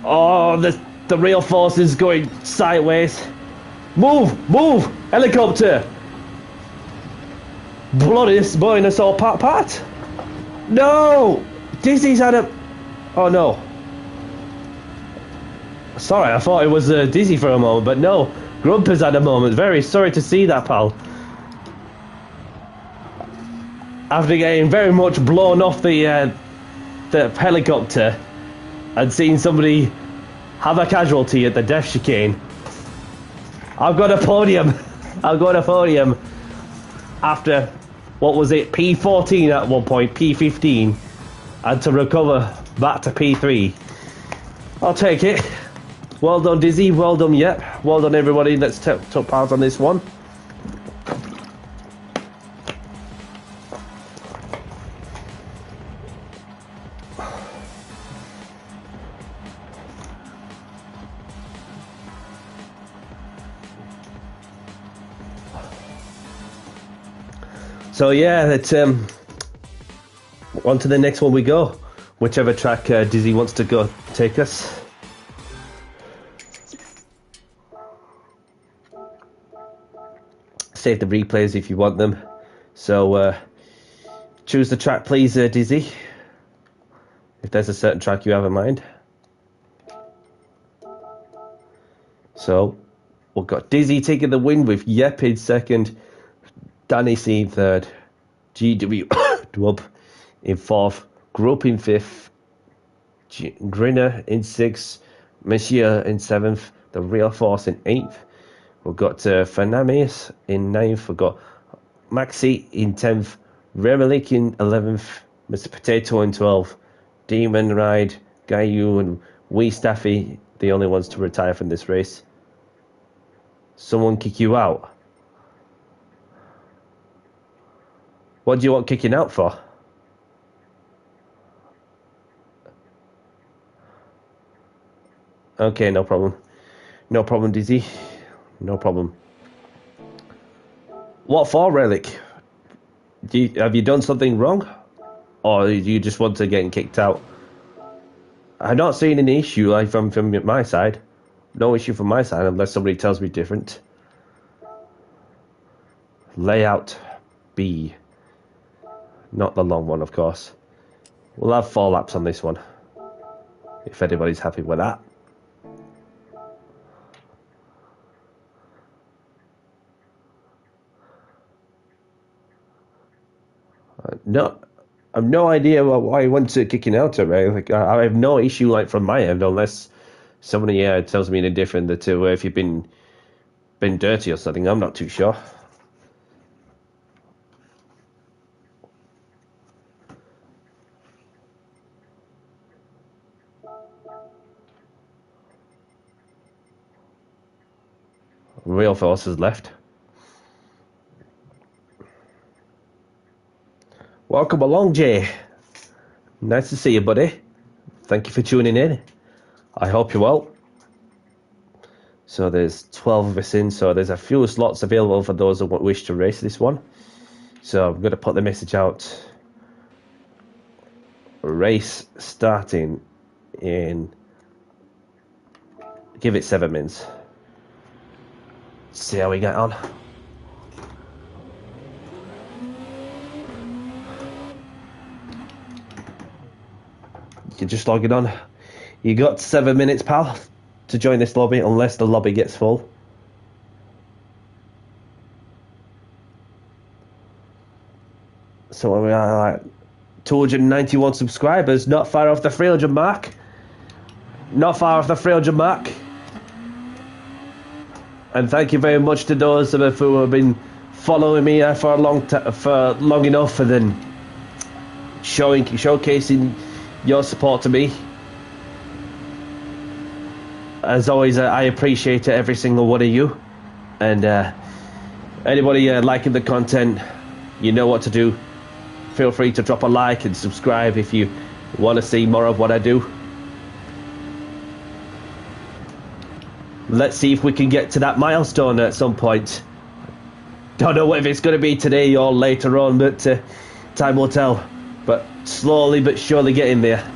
Oh, the real force is going sideways. Move! Move! Helicopter! Bloody blowing us all apart. No! Dizzy's had a... Oh no. Sorry, I thought it was Dizzy for a moment, but no. Grump has had a moment. Very sorry to see that, pal. After getting very much blown off the helicopter and seeing somebody have a casualty at the death chicane, I've got a podium. I've got a podium after, what was it, P14 at one point, P15, and to recover back to P3. I'll take it. Well done, Dizzy. Well done, yep. Well done, everybody that's took part on this one. So yeah, it's on to the next one we go. Whichever track Dizzy wants to go take us. Save the replays if you want them. So choose the track, please, Dizzy. If there's a certain track you have in mind. So we've got Dizzy taking the win with Yep in second, Danny C in third, GW in fourth, Group in fifth, Grinner in sixth, Monsieur in seventh, The Real Force in eighth. We've got Fernandez in ninth. We've got Maxi in 10th, Remelik in 11th, Mr. Potato in 12th, Demon Ride, Gayu and Wee Staffy, the only ones to retire from this race. Someone kick you out? What do you want kicking out for? Okay, no problem. No problem, Dizzy. No problem. What for, Relic? Have you done something wrong? Or do you just want to get kicked out? I'm not seeing any issue like from my side. No issue from my side unless somebody tells me different. Layout B. Not the long one, of course. We'll have 4 laps on this one. If anybody's happy with that. No, I've no idea why he went to kicking out at Ray. Like, I have no issue like from my end unless somebody tells me any different that if you've been dirty or something. I'm not too sure. Real Force has left. Welcome along, Jay. Nice to see you, buddy. Thank you for tuning in. I hope you're well. So there's 12 of us in, so there's a few slots available for those who wish to race this one. So I'm going to put the message out. Race starting in... Give it 7 minutes. See how we get on. You're just logging on. You got 7 minutes, pal, to join this lobby, unless the lobby gets full. So we are like 291 subscribers, not far off the 300 mark. Not far off the 300 mark. And thank you very much to those who have been following me for long enough, and then showcasing your support to me. As always, I appreciate every single one of you. And anybody liking the content, you know what to do. Feel free to drop a like and subscribe if you want to see more of what I do. Let's see if we can get to that milestone at some point. Don't know if it's going to be today or later on, but time will tell. But slowly but surely getting there.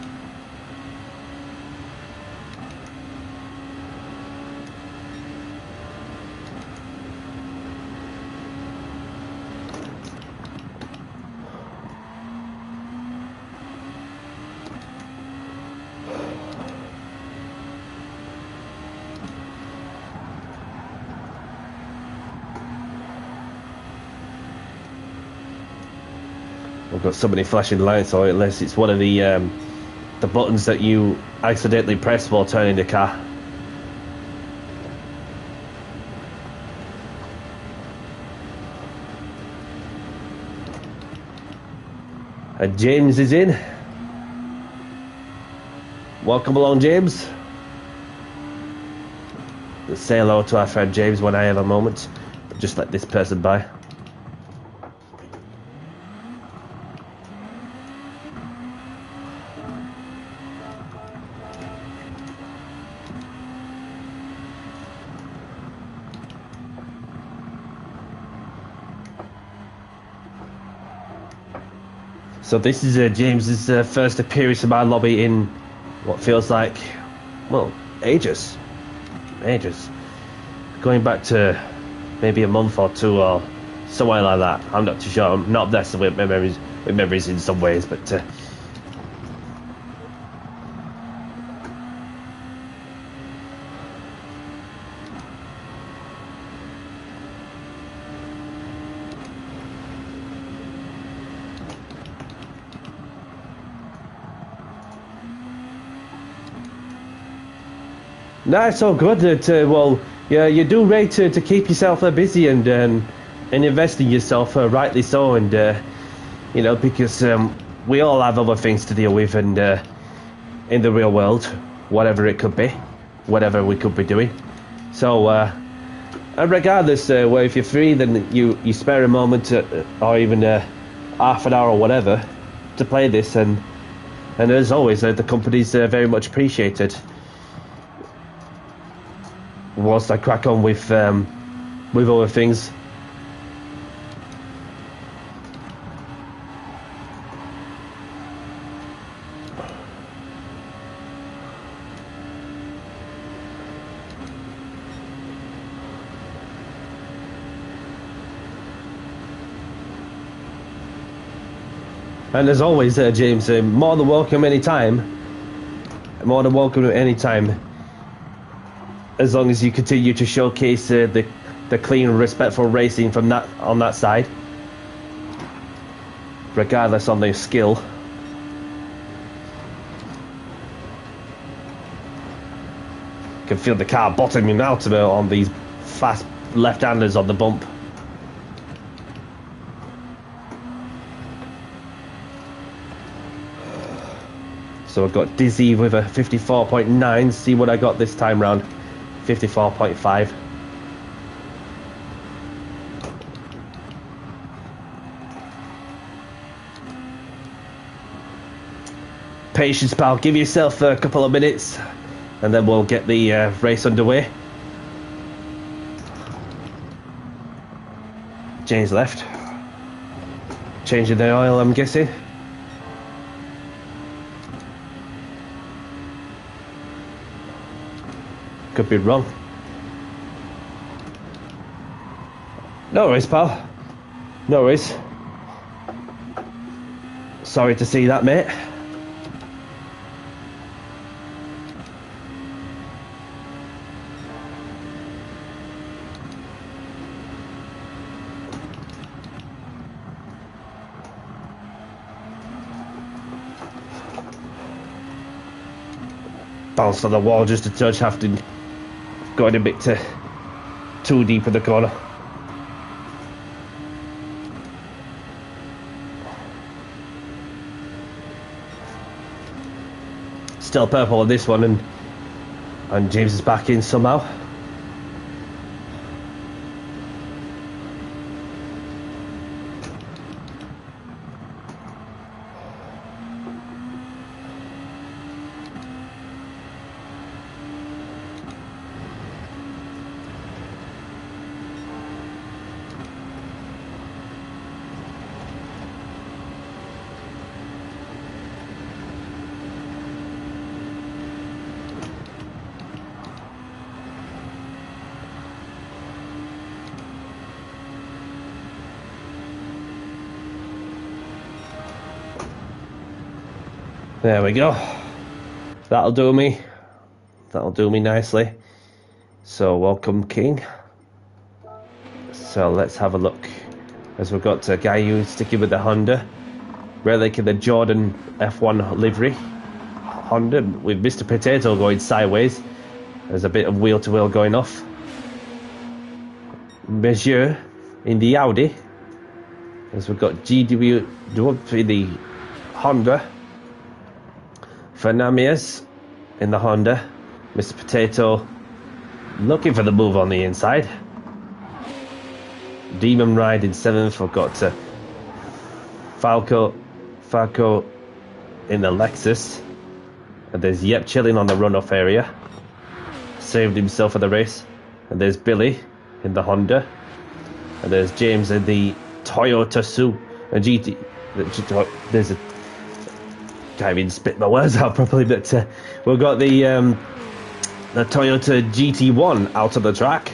We've got so many flashing lights, so unless it's one of the buttons that you accidentally press while turning the car. And James is in. Welcome along, James. Let's say hello to our friend James when I have a moment. Just let this person by. So this is James's first appearance in my lobby in what feels like, well, ages. Going back to maybe a month or two or somewhere like that. I'm not too sure. I'm not blessed with memories in some ways, but No, it's all good. Well, yeah, you do great to keep yourself busy and invest in yourself, rightly so, and you know, because we all have other things to deal with, and in the real world, whatever it could be, whatever we could be doing. So, and regardless, well, if you're free, then you spare a moment or even half an hour or whatever to play this, and as always, the company's very much appreciated. Whilst I crack on with other things. And as always, James, more than welcome anytime. More than welcome anytime. As long as you continue to showcase the clean, respectful racing from on that side, regardless on the skill. You can feel the car bottoming out on these fast left-handers on the bump. So I've got Dizzy with a 54.9. See what I got this time round. 54.5. Patience, pal. Give yourself a couple of minutes and then we'll get the race underway. James left. Changing the oil, I'm guessing. Could be wrong. No worries, pal. No worries. Sorry to see that, mate. Bounced on the wall just a touch, having going a bit too deep in the corner. Still purple on this one, and James is back in somehow. There we go. That'll do me. That'll do me nicely. So welcome, King. So let's have a look. As we've got Gayu sticking with the Honda. Relic in the Jordan F1 livery. Honda with Mr. Potato going sideways. There's a bit of wheel-to-wheel going off. Monsieur in the Audi. As we've got GW in the Honda. Fernandez in the Honda. Mr. Potato looking for the move on the inside. Demon Ride in 7th. We've got Falco in the Lexus. And there's Yep chilling on the runoff area. Saved himself for the race. And there's Billy in the Honda. And there's James in the Toyota GT. There's a... Can't even spit my words out properly, but we've got the Toyota GT1 out of the track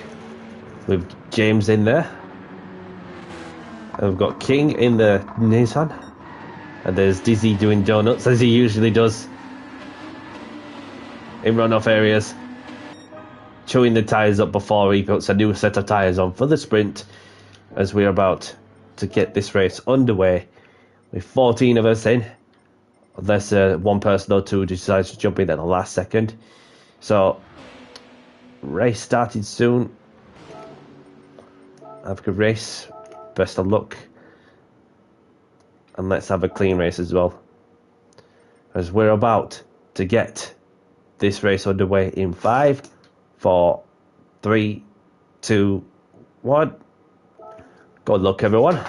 with James in there, and we've got King in the Nissan, and there's Dizzy doing donuts as he usually does in runoff areas, chewing the tyres up before he puts a new set of tyres on for the sprint, as we're about to get this race underway with 14 of us in. Unless one person or two decides to jump in at the last second. So, Race started soon. Have a good race. Best of luck. And let's have a clean race as well, as we're about to get this race underway in 5, 4, 3, 2, 1. Good luck, everyone.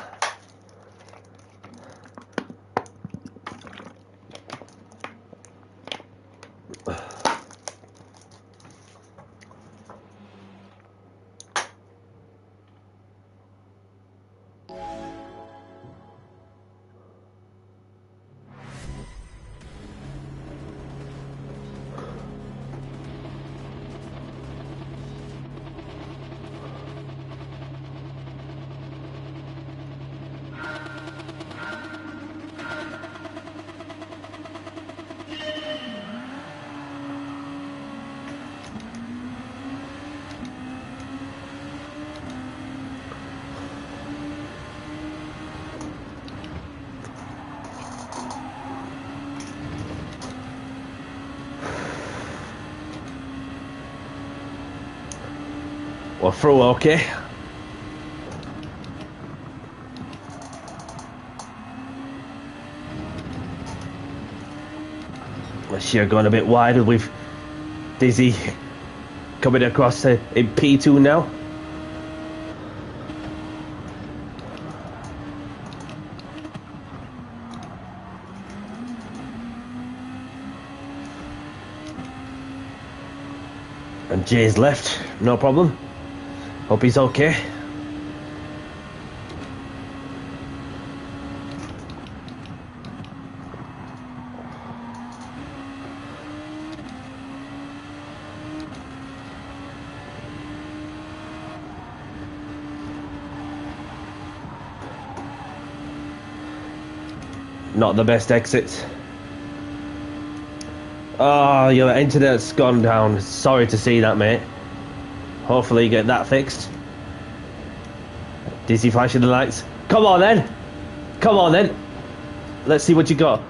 We're through, okay. This year going a bit wider with Dizzy coming across in P2 now. And Jay's left, no problem. Hope he's okay. Not the best exit. Oh, your internet's gone down. Sorry to see that, mate. Hopefully you get that fixed. Dizzy flashing the lights. Come on then. Come on then. Let's see what you got.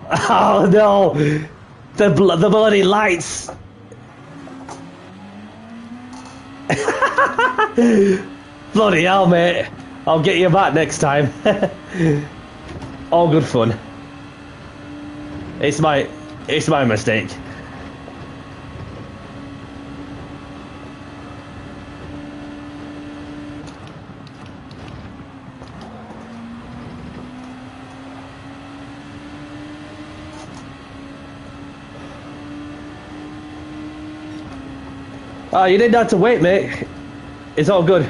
Oh no. The bloody lights. Bloody hell, mate. I'll get you back next time. All good fun. It's my mistake. Oh, you didn't have to wait, mate. It's all good.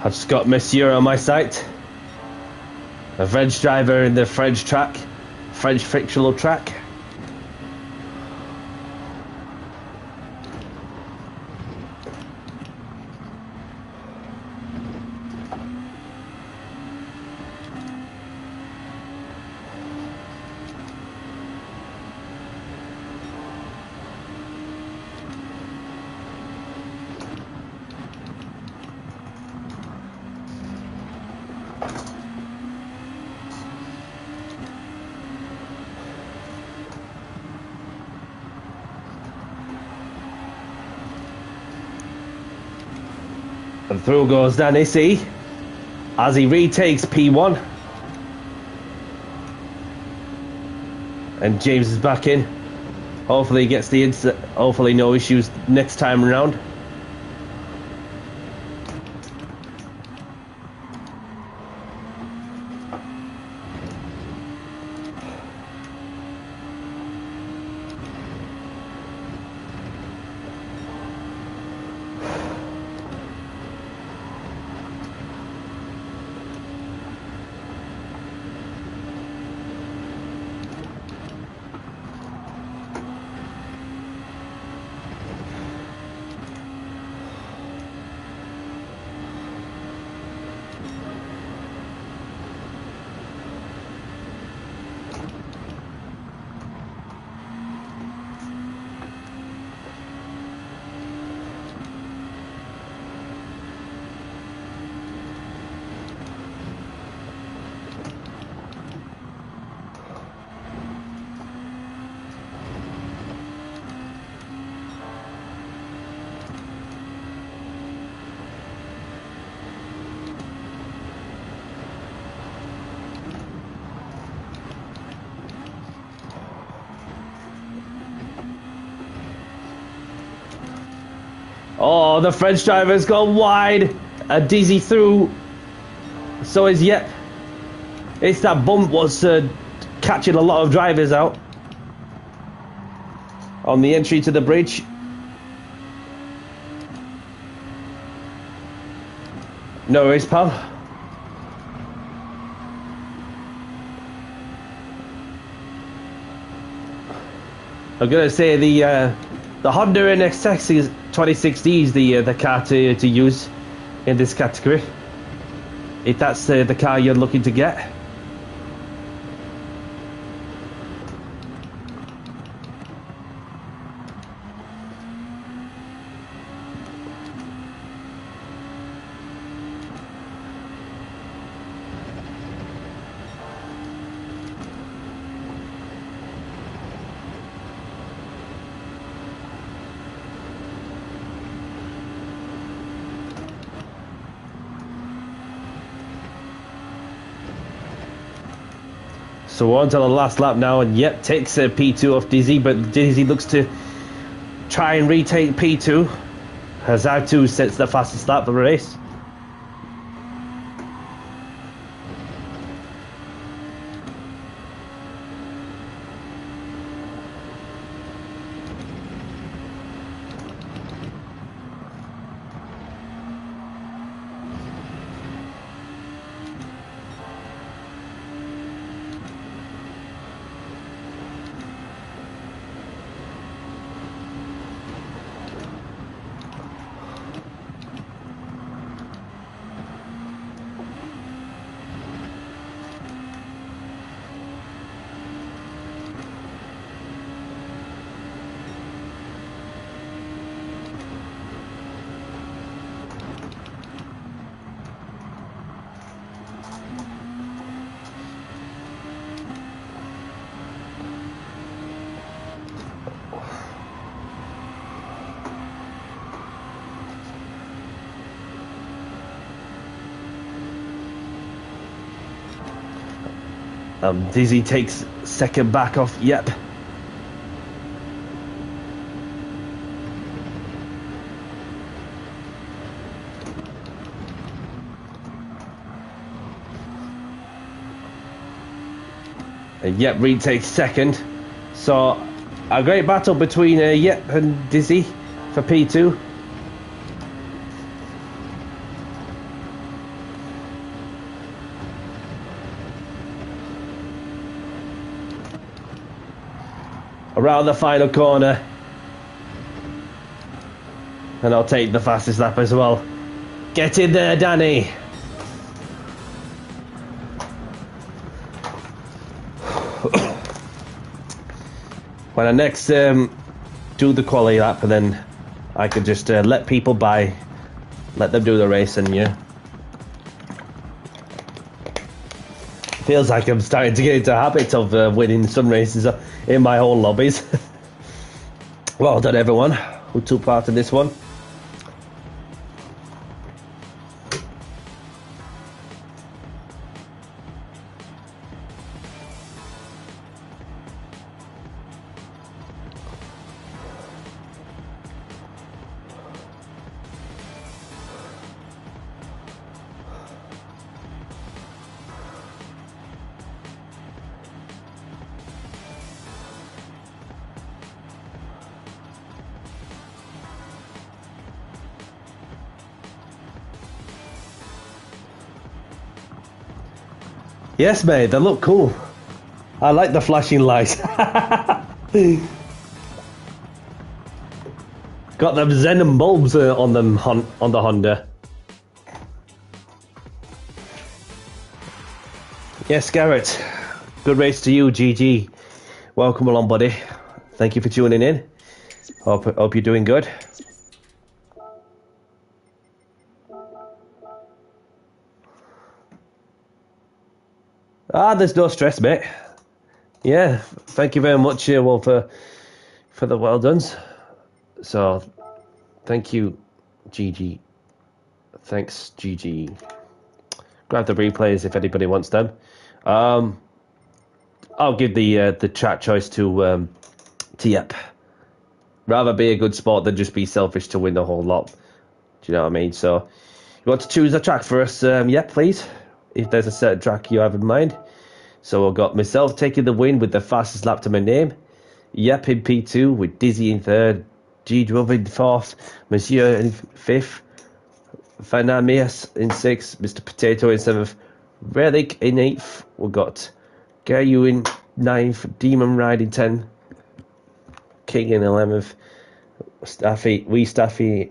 I've just got Monsieur on my site. A French driver in the French fictional track. And through goes Danny C as he retakes P1. And James is back in. Hopefully he gets the hopefully no issues next time around. Oh, the French driver's gone wide. Dizzy through. So is Yep. It's that bump was catching a lot of drivers out on the entry to the bridge. No worries, pal. I'm gonna say the Honda NSX 2060 is the car to use in this category. If that's the car you're looking to get. So we're on to the last lap now, and Yep takes P2 off Dizzy, but Dizzy looks to try and retake P2 as R2 sets the fastest lap for the race. Dizzy takes second back off Yep. And Yep retakes second. So a great battle between Yep and Dizzy for P2. Around the final corner, and I'll take the fastest lap as well. Get in there, Danny. When I next do the quali lap, and then I could just let people by, let them do the race, and yeah. Feels like I'm starting to get into a habit of winning some races in my own lobbies. Well done, everyone who took part in this one. Yes, mate, they look cool. I like the flashing lights. Got them xenon bulbs on them on the Honda. Yes, Garrett. Good race to you, GG. Welcome along, buddy. Thank you for tuning in. Hope you're doing good. There's no stress, mate. Yeah, thank you very much, well, for the well dones. So, thank you, GG. Thanks, GG. Grab the replays if anybody wants them. I'll give the chat choice to Yep. rather be a good sport than just be selfish to win the whole lot. Do you know what I mean? So, you want to choose a track for us? Yeah, please. If there's a certain track you have in mind. So I've got myself taking the win with the fastest lap to my name. Yep in P2 with Dizzy in third. G.2 in fourth. Monsieur in fifth. Fanamias in sixth. Mr. Potato in seventh. Relic in eighth. We've got Gayu in ninth. Demon Ride in 10th. King in 11th. Staffy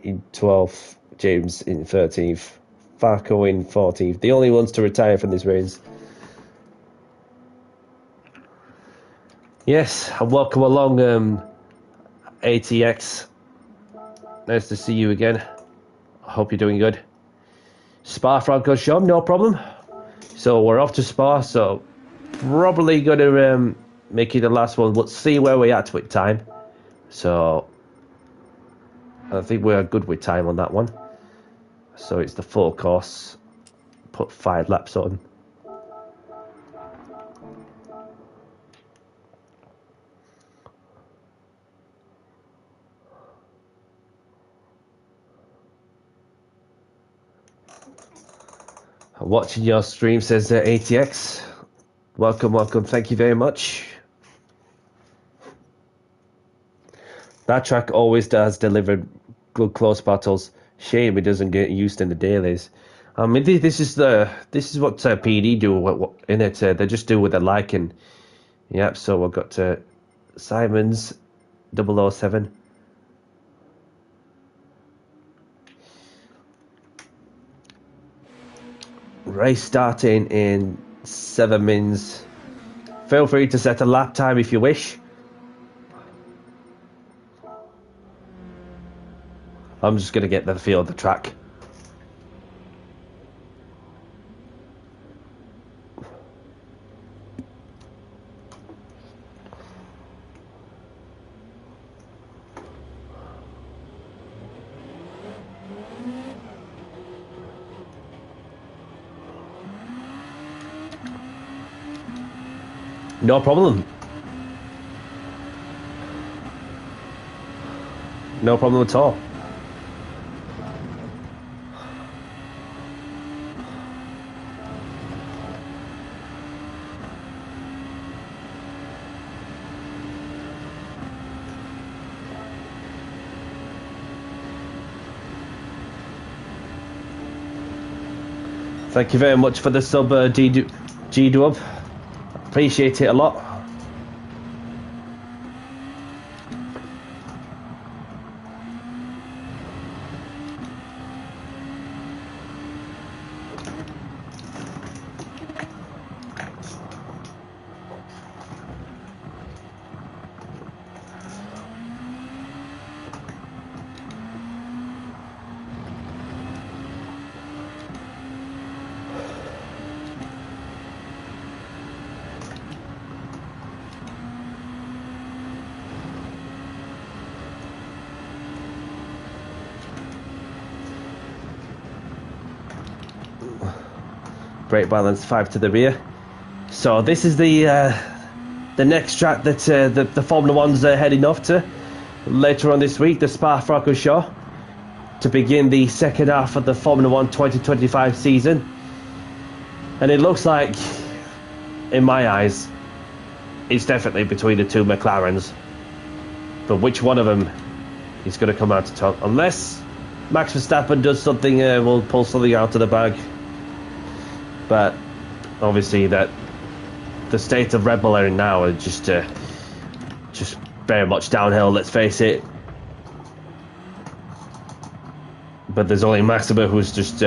in 12th. James in 13th. Farco in 14th. The only ones to retire from this race. Yes, and welcome along, ATX. Nice to see you again. I hope you're doing good. Spa-Francorchamps, no problem. So we're off to Spa, so probably going to make it the last one. Let's see where we're at with time. So I think we're good with time on that one. So it's the full course. Put 5 laps on. Watching your stream, says ATX. Welcome, welcome. Thank you very much. That track always does deliver good close battles. Shame it doesn't get used in the dailies. I mean, this is what PD do in it. They just do what they like. And yep. So we've got Simons 007. Race starting in 7 minutes. Feel free to set a lap time if you wish. I'm just going to get the feel of the track. No problem. No problem at all. Thank you very much for the sub, G-Dub. Appreciate it a lot. Brake balance 5 to the rear. So this is the next track that the Formula One's heading off to later on this week, the Spa-Francorchamps, to begin the second half of the Formula One 2025 season. And it looks like, in my eyes, it's definitely between the two McLarens. But which one of them is going to come out to top? Unless Max Verstappen does something, will pull something out of the bag. But obviously, that the state of Red Bull are in now are just very much downhill. Let's face it. But there's only Maxima who's just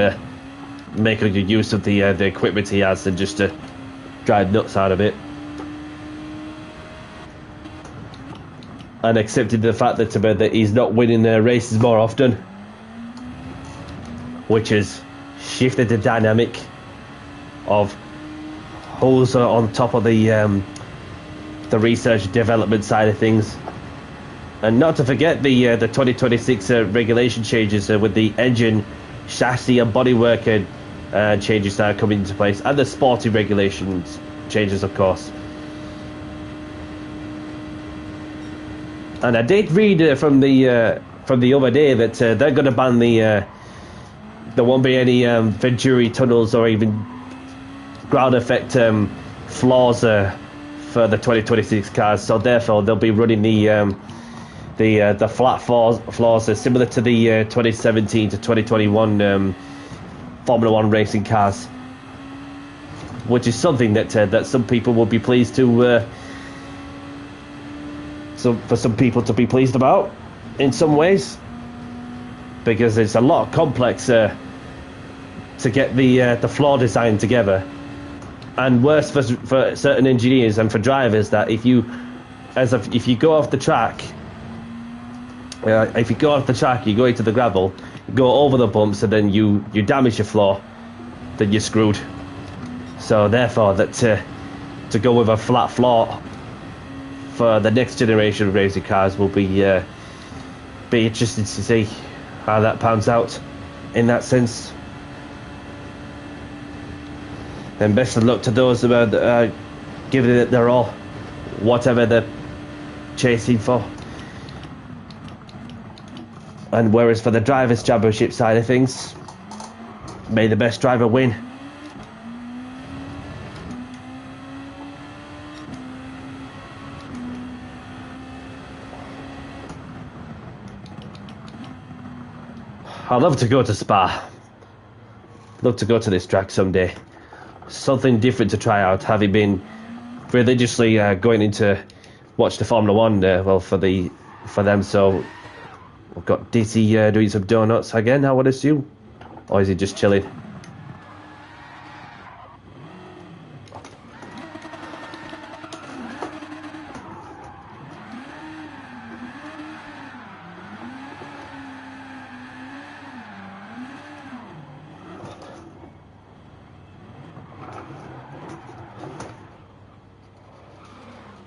making good use of the equipment he has and just drive nuts out of it, and accepted the fact that he's not winning races more often, which has shifted the dynamic of who's on top of the research and development side of things. And not to forget the 2026 regulation changes with the engine, chassis and bodywork changes that are coming into place, and the sporty regulations changes, of course. And I did read from the other day that they're going to ban there won't be any Venturi tunnels or even ground effect floors for the 2026 cars. So therefore, they'll be running the flat floors similar to the 2017 to 2021 Formula One racing cars, which is something that some people will be pleased to. So for some people to be pleased about, in some ways, because it's a lot complex to get the floor design together, and worse for certain engineers and for drivers that if you go off the track, you go into the gravel, you go over the bumps, and then you damage your floor, then you're screwed. So therefore, that to go with a flat floor for the next generation of racing cars will be interesting to see how that pans out in that sense. And best of luck to those that are giving it their all, whatever they're chasing for. And whereas for the Drivers' Championship side of things, may the best driver win. I'd love to go to Spa. Love to go to this track someday. Something different to try out, having been religiously going in to watch the Formula One. For them. So we've got Dizzy doing some donuts again, I would assume, or is he just chilling?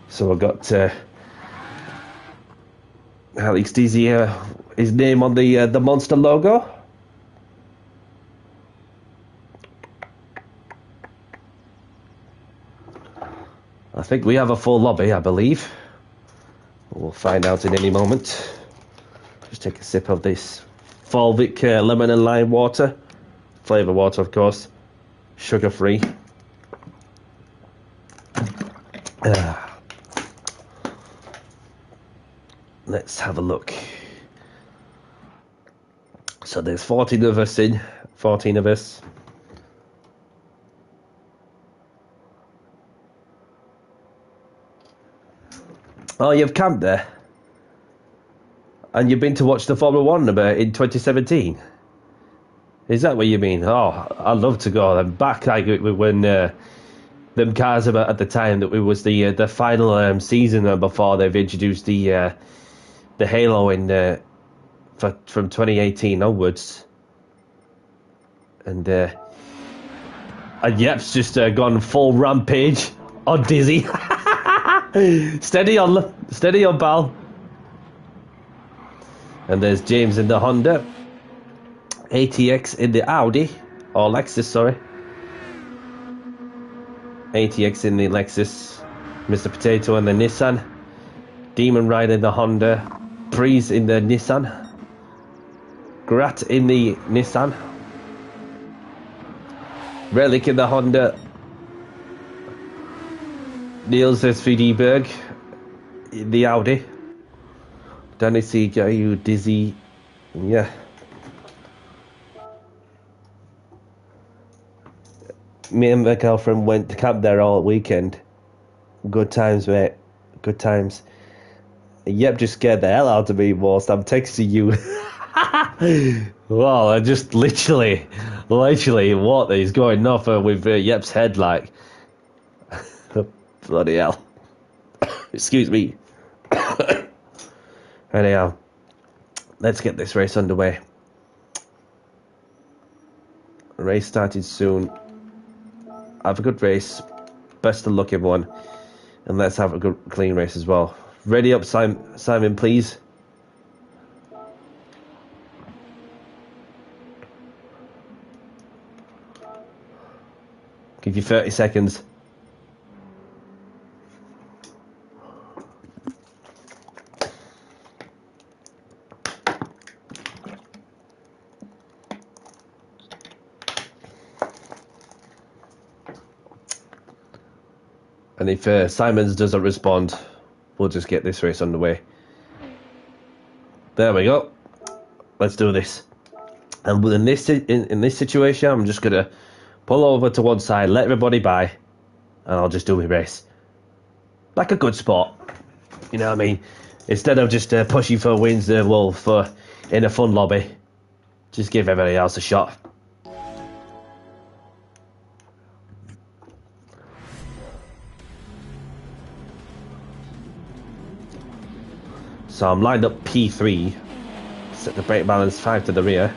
So I've got Alex Dizzy, his name on the Monster logo. I think we have a full lobby, I believe. We'll find out in any moment. Just take a sip of this Volvic lemon and lime water. Flavour water, of course. Sugar-free. Let's have a look. So there's 14 of us in. 14 of us. Oh, you've camped there? And you've been to watch the Formula One in 2017? Is that what you mean? Oh, I'd love to go. I'm back like when them cars about at the time that it was the final season before they've introduced the Halo in from 2018 onwards, and Yep's just gone full rampage on Dizzy. steady on, pal. And there's James in the Honda, ATX in the Audi, or Lexus, sorry. ATX in the Lexus, Mr. Potato in the Nissan, Demon Ride in the Honda, Breeze in the Nissan, Grat in the Nissan, Relic in the Honda, Niels SVD Berg in the Audi, Danny CJU, Dizzy, yeah. Me and my girlfriend went to camp there all weekend. Good times, mate. Good times. Yep, just scared the hell out of me whilst I'm texting you. Well, I just literally, what is going off with Yep's head, like. Bloody hell. Excuse me. Anyhow, let's get this race underway. Race started soon. Have a good race. Best of luck, everyone. And let's have a good, clean race as well. Ready up, Simon, please. Give you 30 seconds. And if Simons doesn't respond, we'll just get this race underway. There we go. Let's do this. And in this situation, I'm just gonna pull over to one side, let everybody by, and I'll just do my race like a good sport. You know what I mean? Instead of just pushing for wins, for in a fun lobby, just give everybody else a shot. So I'm lined up P3, set the brake balance 5 to the rear.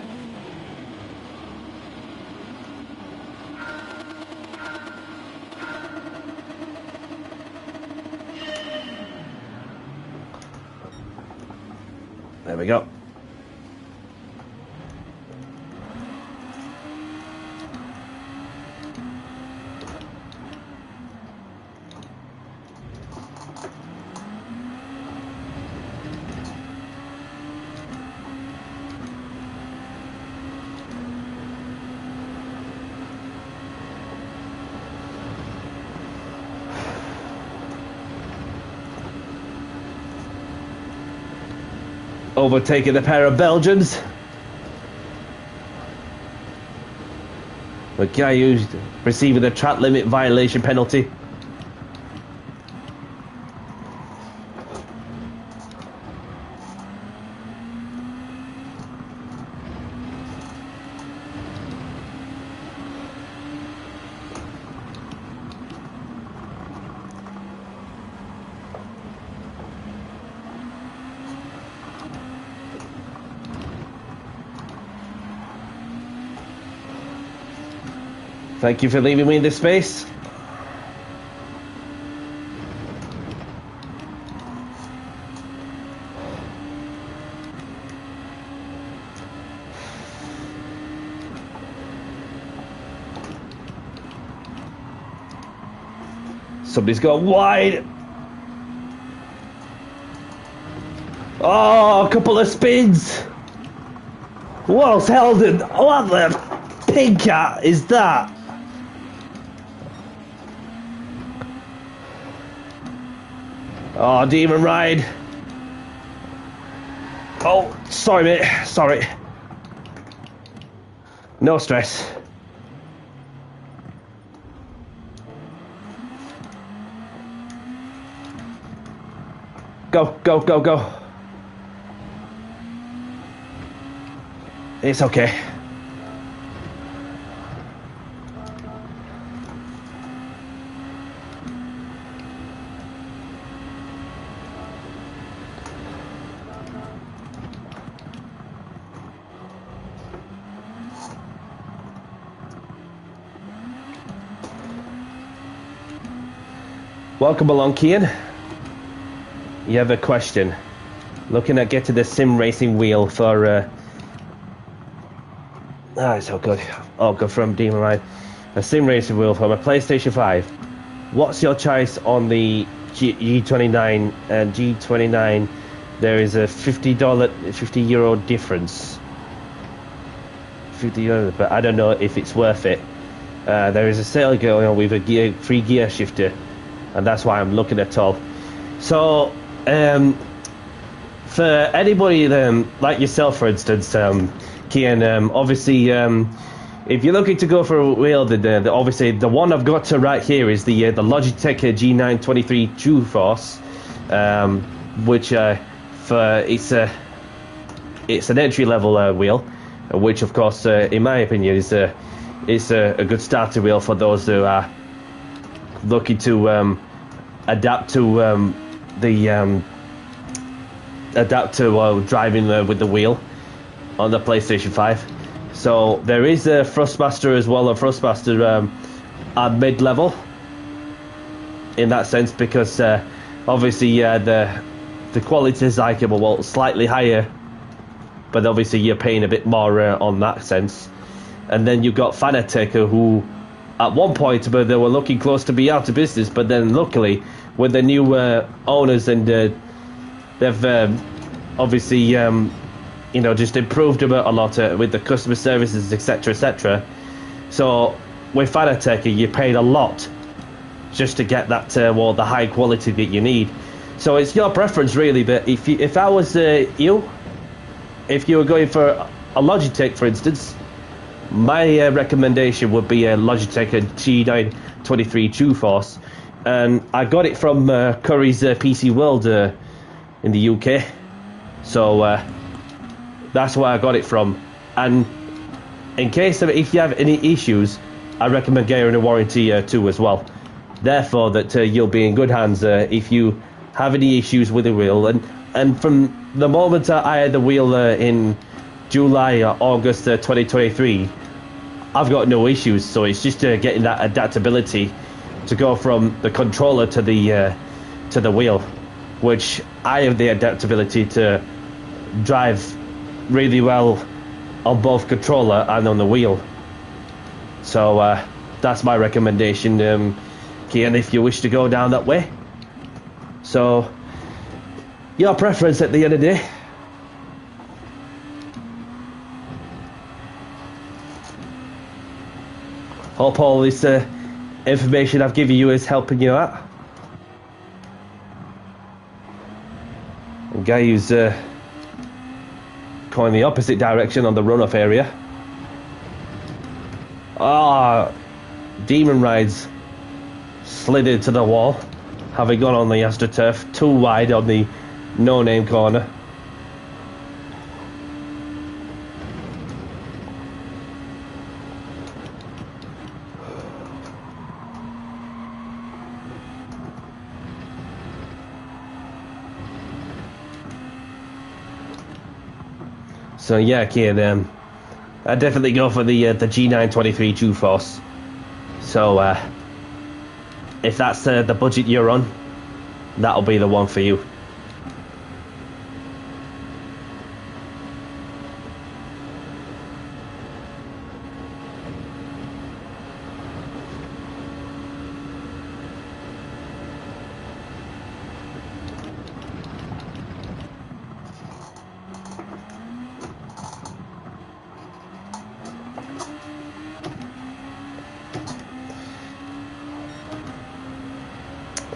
There we go. Overtaking a pair of Belgians. The guy who's receiving a track limit violation penalty. Thank you for leaving me in this space. Somebody's gone wide. Oh, a couple of spins. What's Helden? What the pig cat is that? Oh, Demon Ride. Oh, sorry, mate. Sorry. No stress. Go, go, go, go. It's okay. Welcome along, Kian. You have a question. Looking at getting the sim racing wheel for it's all good. All good from Demon Ride. A sim racing wheel for my PlayStation 5. What's your choice on the G29 and G29? There is a €50 difference. €50, but I don't know if it's worth it. There is a sale going on with a free gear shifter, and that's why I'm looking at all. So, for anybody like yourself, for instance, Kian, obviously, if you're looking to go for a wheel, obviously the one I've got to right here is the Logitech G923 True Force, which it's an entry level wheel, which of course, in my opinion, is a good starter wheel for those who are looking to adapt to driving with the wheel on the PlayStation 5. So there is a Thrustmaster as well, a Thrustmaster at mid-level in that sense, because obviously the quality is like slightly higher, but obviously you're paying a bit more on that sense. And then you've got Fanatec, who at one point but they were looking close to be out of business, but then luckily with the new owners, and they've obviously just improved a lot with the customer services, etc., etc. So with Fanatec, you paid a lot just to get that well, the high quality that you need. So it's your preference really. But if I was you, if you were going for a Logitech, for instance, my recommendation would be a Logitech G923 True Force, and I got it from Curry's PC World in the UK. So that's where I got it from. And in case of if you have any issues, I recommend getting a warranty too as well. Therefore, that you'll be in good hands if you have any issues with the wheel. And from the moment I had the wheel in July or August 2023, I've got no issues. So it's just getting that adaptability to go from the controller to the wheel, which I have the adaptability to drive really well on both controller and on the wheel. So that's my recommendation, Kian, if you wish to go down that way. So your preference at the end of the day. Hope all this information I've given you is helping you out. A guy who's going the opposite direction on the runoff area. Demon Rides slid into the wall, having gone on the AstroTurf too wide on the no-name corner. So yeah, kid, I'd definitely go for the G923 True Force. So if that's the budget you're on, that'll be the one for you.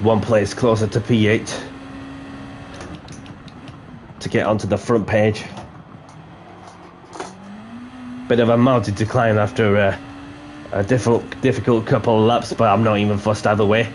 One place closer to P8 to get onto the front page. Bit of a mountain to climb after a difficult couple of laps, but I'm not even fussed either way.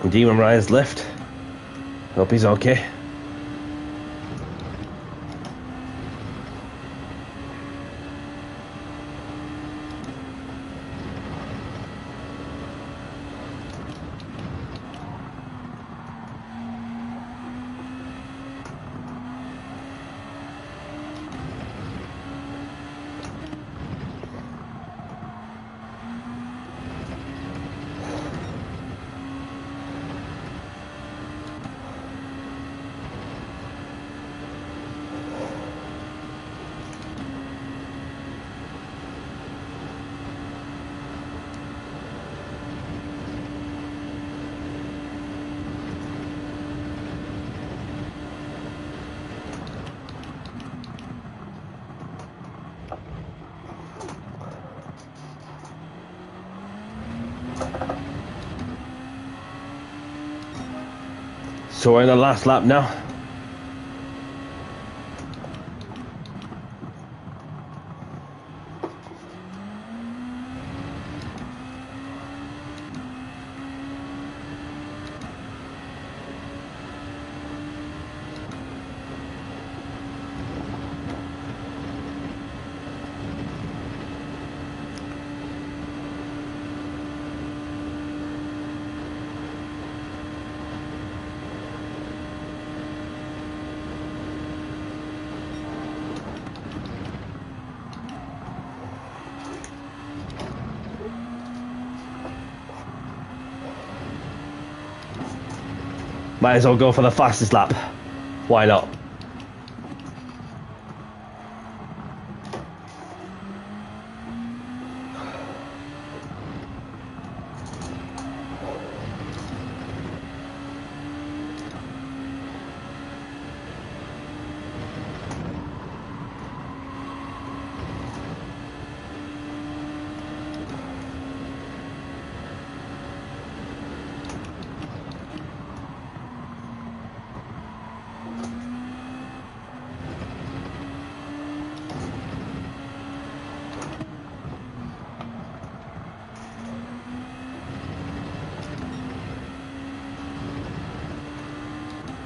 Demon Rides left. Hope he's okay. So we're in the last lap now. Might as well go for the fastest lap. Why not?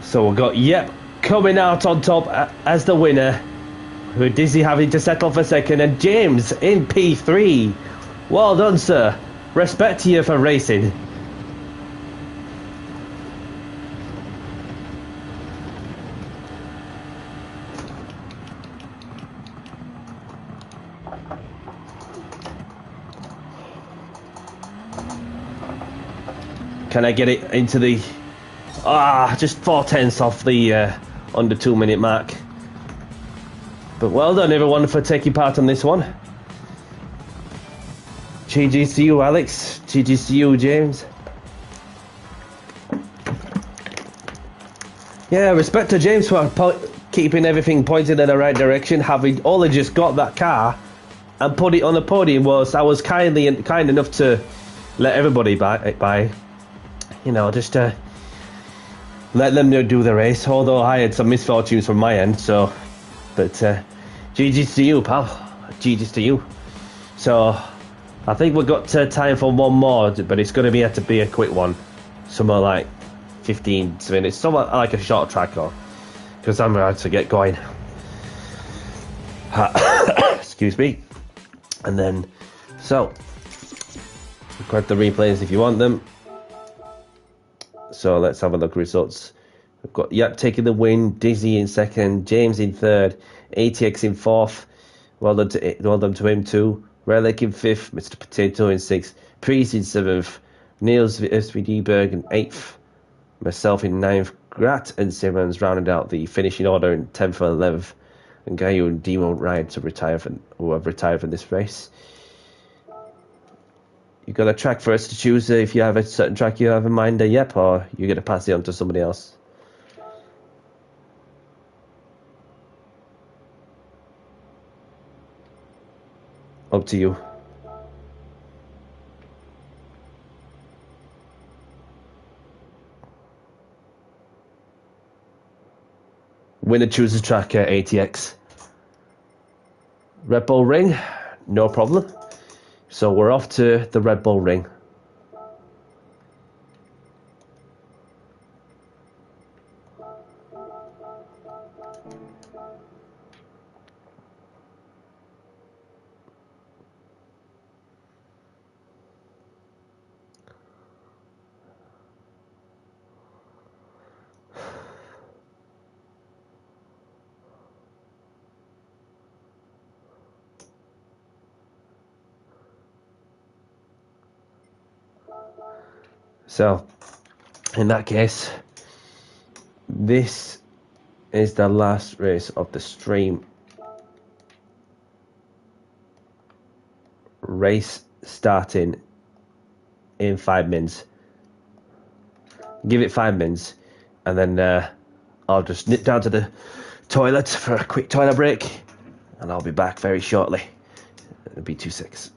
So we've got Yep coming out on top as the winner, with Dizzy having to settle for second, and James in P3. Well done, sir. Respect to you for racing. Can I get it into the... just 4/10 off the under 2 minute mark. But well done everyone for taking part on this one. GG's to you, Alex. GG's to you, James. Yeah, respect to James for keeping everything pointed in the right direction, having only just got that car and put it on the podium. I was kind enough to let everybody by. You know, just let them do the race, although I had some misfortunes from my end, so... But, GG's to you, pal. GG's to you. So, I think we've got time for one more, but it's going to have to be a quick one. Somewhere like 15 minutes, somewhere like a short track, or... Because I'm about to get going. Excuse me. And then, so... Grab the replays if you want them. So let's have a look at results. We've got Yep taking the win, Dizzy in second, James in third, ATX in fourth. Well done to him too. Relic in fifth, Mr. Potato in sixth, Priest in seventh, Niels SVD in eighth, myself in ninth, Grat and Simmons rounded out the finishing order in 10th and 11th, and Gayu and Demo Ryan who have retired from this race. You got a track for us to choose if you have a certain track you have in mind, Yep, or you're going to pass it on to somebody else? Up to you. Winner chooses track, ATX. Red Bull Ring, no problem. So we're off to the Red Bull Ring. So, in that case, this is the last race of the stream. Race starting in 5 minutes. Give it 5 minutes, and then I'll just nip down to the toilet for a quick toilet break, and I'll be back very shortly. It'll be 2-6.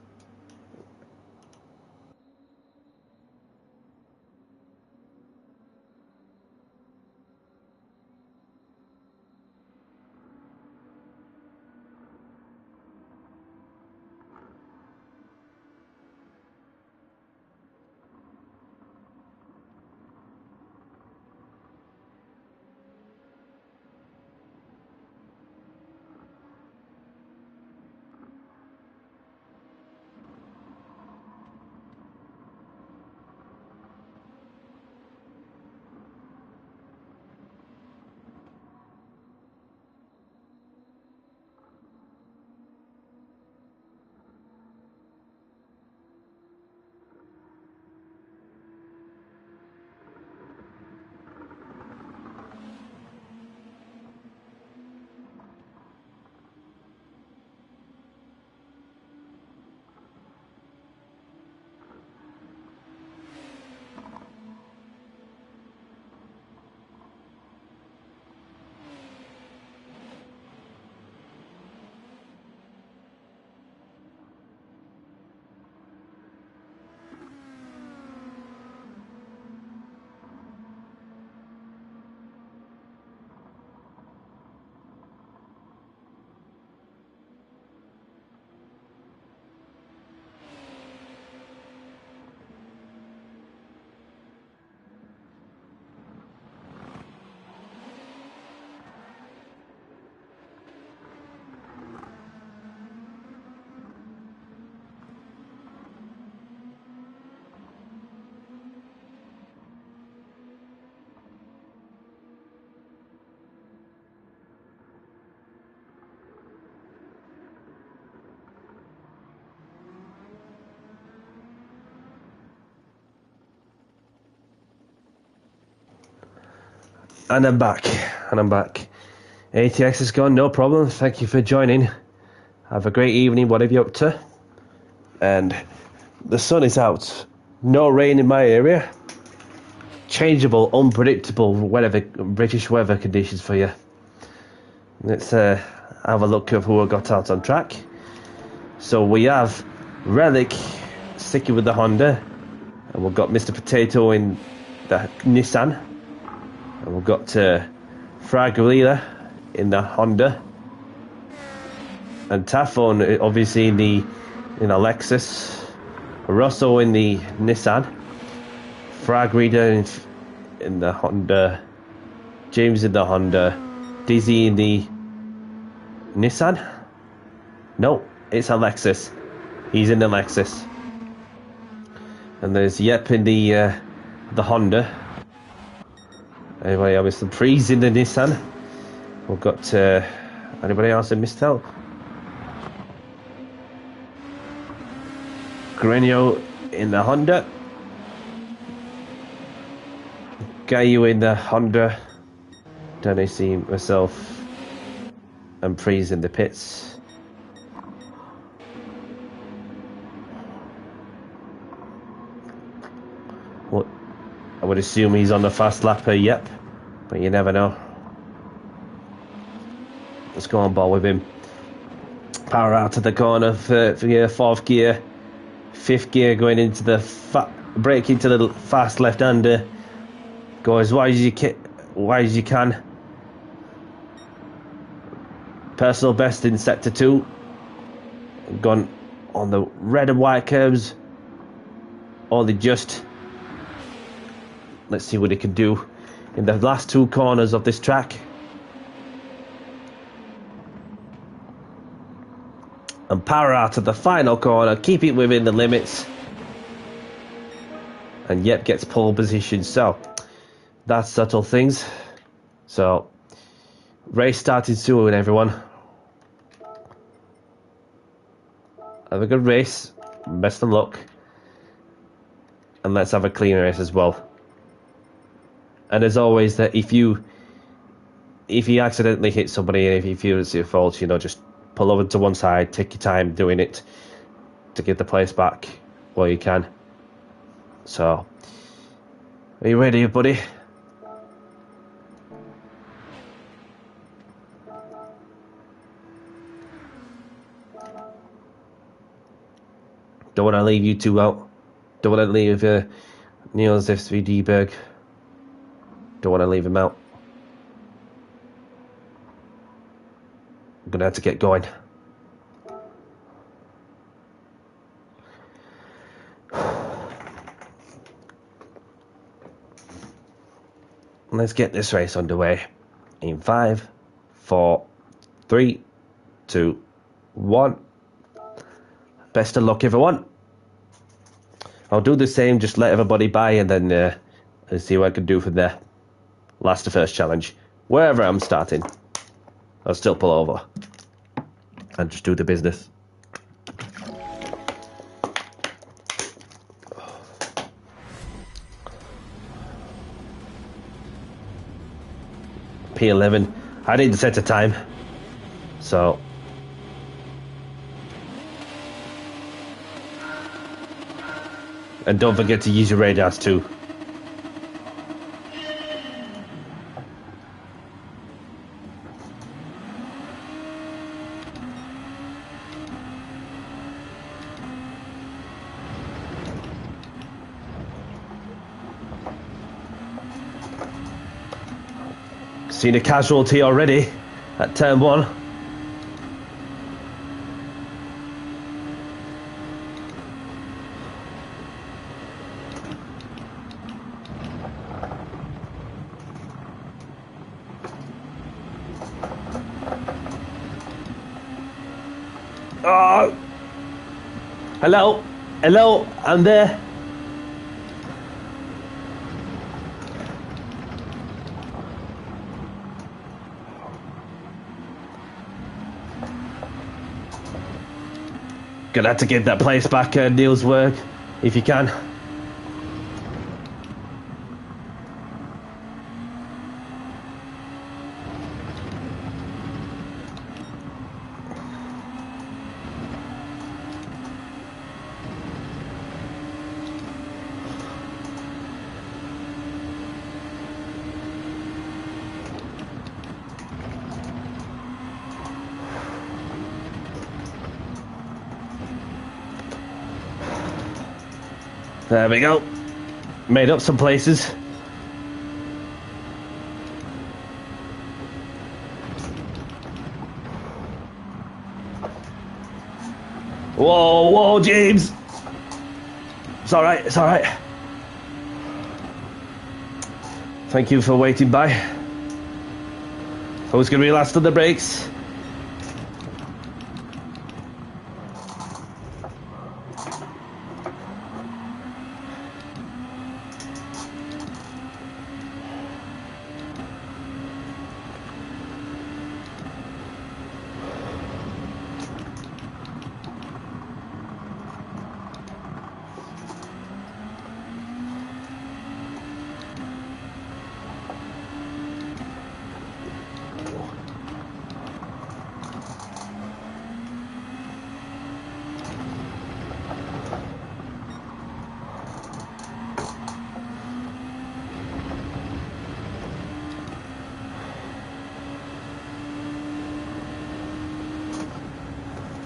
And I'm back. ATX is gone, no problem. Thank you for joining. Have a great evening, whatever you're up to. And the sun is out. No rain in my area. Changeable, unpredictable weather, British weather conditions for you. Let's have a look at who I got out on track. So we have Relic sticking with the Honda. And we've got Mr. Potato in the Nissan. And we've got Fragolila in the Honda. And Tafon obviously in the Lexus. Russell in the Nissan. Frag Reader in the Honda. James in the Honda. Dizzy in the Nissan? No, it's a Lexus. He's in the Lexus. And there's Yep in the Honda. Anyway, obviously Freeze in the Nissan. We've got anybody else in Mistel? Grenio in the Honda. Gayu in the Honda. Then I see myself and Freeze in the pits. What? I would assume he's on the fast lapper, yep. But you never know. Let's go on ball with him. Power out of the corner for gear, fourth gear. Fifth gear going into the brake into the fast left-hander. Go as wide as you can. Personal best in sector 2. Gone on the red and white curves. Only just. Let's see what he can do in the last 2 corners of this track. And power out of the final corner. Keep it within the limits. And Yep gets pole position. So that's subtle things. So race starting soon, everyone. Have a good race. Best of luck. And let's have a clean race as well. And as always, that if you accidentally hit somebody and if you feel it's your fault, just pull over to one side, take your time doing it to get the place back while you can. So, are you ready, buddy? Don't want to leave you two out. Don't want to leave Niels SVD Berg. Don't want to leave him out. I'm going to have to get going. Let's get this race underway. In 5, 4, 3, 2, 1. Best of luck, everyone. I'll do the same, just let everybody by and then let's see what I can do from there. Last to first challenge. Wherever I'm starting, I'll still pull over and just do the business. P11. I didn't set a time, so and don't forget to use your radars too. Seen a casualty already at turn 1. Oh! Hello? Hello? I'm there. Gonna have to get that place back, Neil's work, if you can. There we go. Made up some places. Whoa, whoa, James! It's alright, it's alright. Thank you for waiting by. Who's gonna be last on the brakes?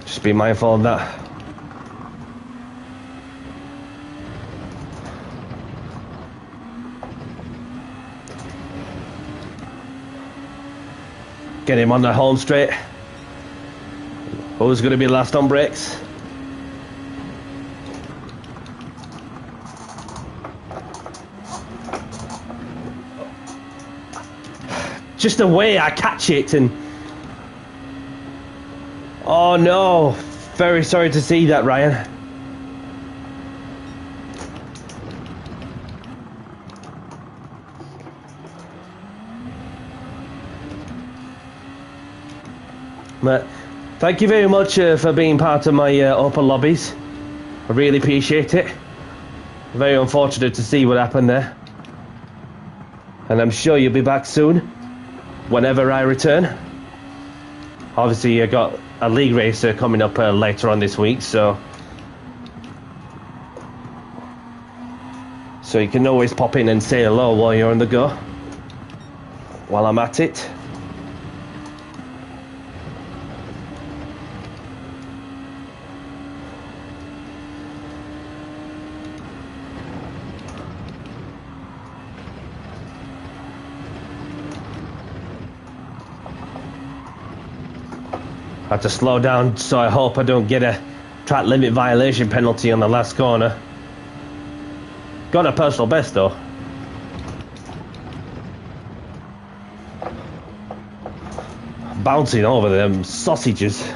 Just be mindful of that. Get him on the home straight. Who's going to be last on brakes? Just the way I catch it and... Oh no, very sorry to see that, Ryan. But thank you very much for being part of my open lobbies. I really appreciate it. Very unfortunate to see what happened there. And I'm sure you'll be back soon, whenever I return. Obviously, I got a league race coming up later on this week, so you can always pop in and say hello while you're on the go, while I'm at it. I had to slow down, so I hope I don't get a track limit violation penalty on the last corner. Got a personal best though. Bouncing over them sausages.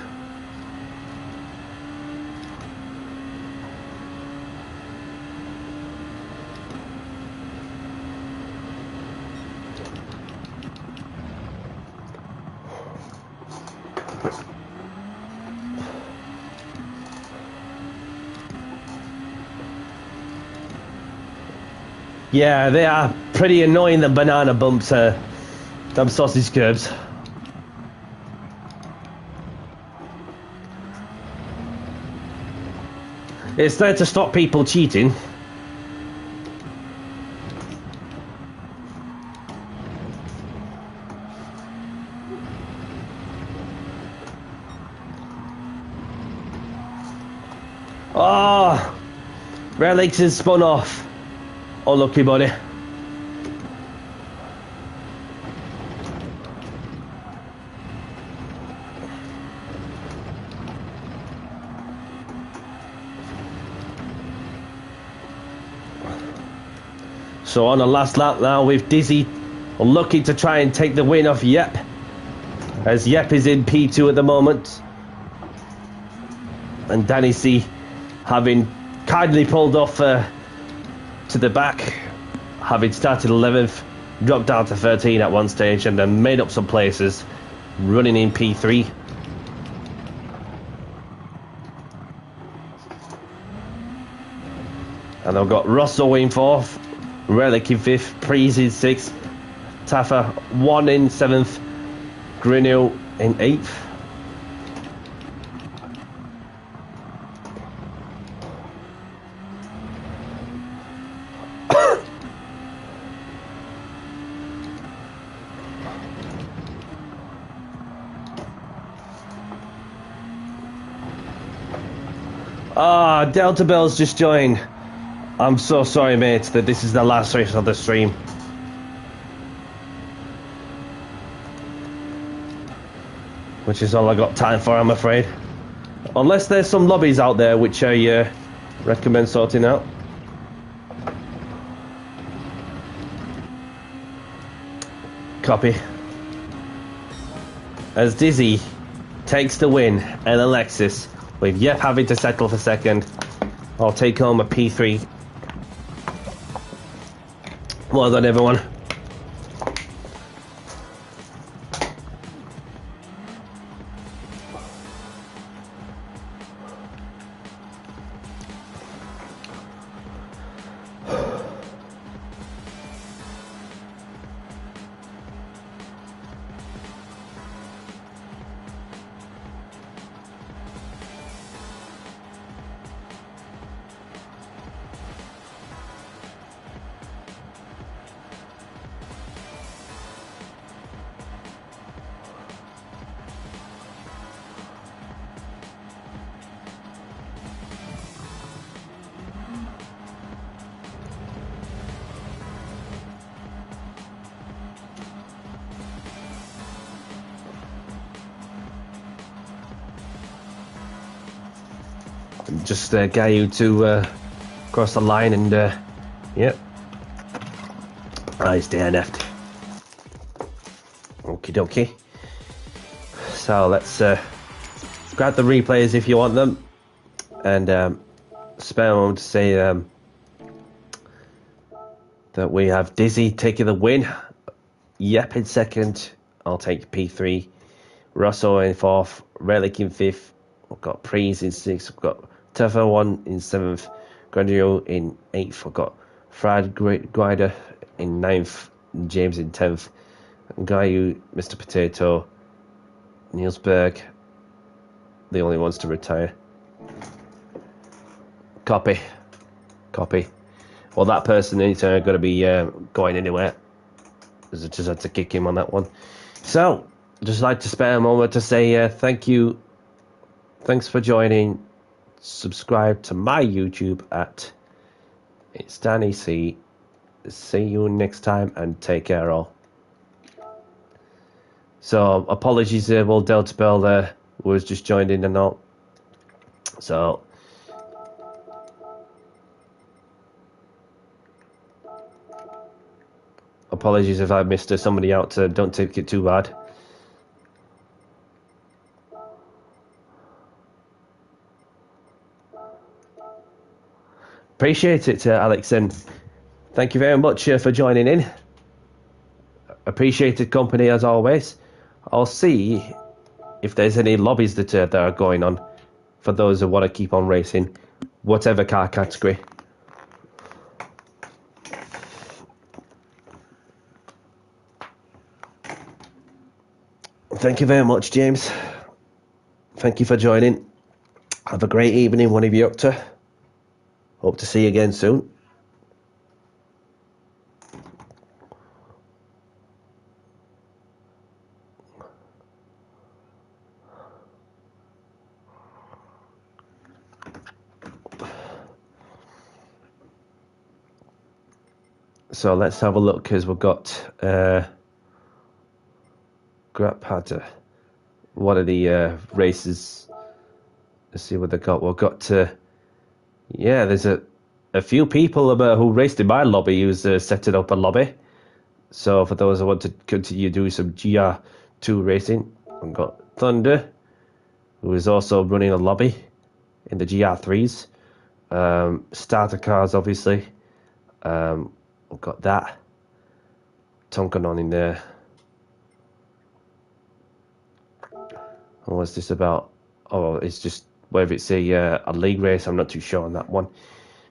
Yeah, they are pretty annoying, the banana bumps, them sausage curbs. It's there to stop people cheating. Oh, Relics has spun off. Oh, lucky buddy. So on the last lap now with Dizzy looking to try and take the win off Yep, as Yep is in P2 at the moment, and Danny C having kindly pulled off to the back, having started 11th, dropped down to 13 at one stage, and then made up some places, running in P3. And I've got Russell in 4th, Relic in 5th, Prees in 6th, Taffa 1 in 7th, Gr.2 in 8th. Ah, Delta Bell's just joined. I'm so sorry, mate, that this is the last race of the stream. Which is all I got time for, I'm afraid. Unless there's some lobbies out there which I recommend sorting out. Copy. As Dizzy takes the win and Alexis, with Yep having to settle for second, I'll take home a P3. Well done, everyone. Just get you to cross the line and yep. He's DNF'd. Okie dokie. So let's grab the replays if you want them, and spare a moment to say that we have Dizzy taking the win, Yep in second, I'll take P3, Russell in fourth, Relic in fifth, we've got Prees in sixth, we've got Tuffer 1 in 7th, Grandio in 8th, I've got Frad Grider in 9th, James in 10th, Gayu, Mr. Potato, Niels Berg, the only ones to retire. Copy. Well, that person ain't going to be going anywhere. I just had to kick him on that one. So, just like to spare a moment to say thank you. Thanks for joining. Subscribe to my YouTube at It's Danny C. See you next time and take care all. So apologies there, well, Delta Bell there was just joined in and all. So apologies if I missed somebody out. Don't take it too bad. Appreciate it, Alex, and thank you very much for joining in. Appreciated company as always. I'll see if there's any lobbies that are going on for those who want to keep on racing, whatever car category. Thank you very much, James. Thank you for joining. Have a great evening, one of you up to. Hope to see you again soon. So let's have a look, because we've got Grapata. One of the races. Let's see what they got. We've got yeah, there's a few people who raced in my lobby who's setting up a lobby. So for those who want to continue doing some GR2 racing, we've got Thunder, who is also running a lobby in the GR3s. Starter cars, obviously. We've got that. Tonkanon in there. And what's this about? Oh, it's just whether it's a league race. I'm not too sure on that one.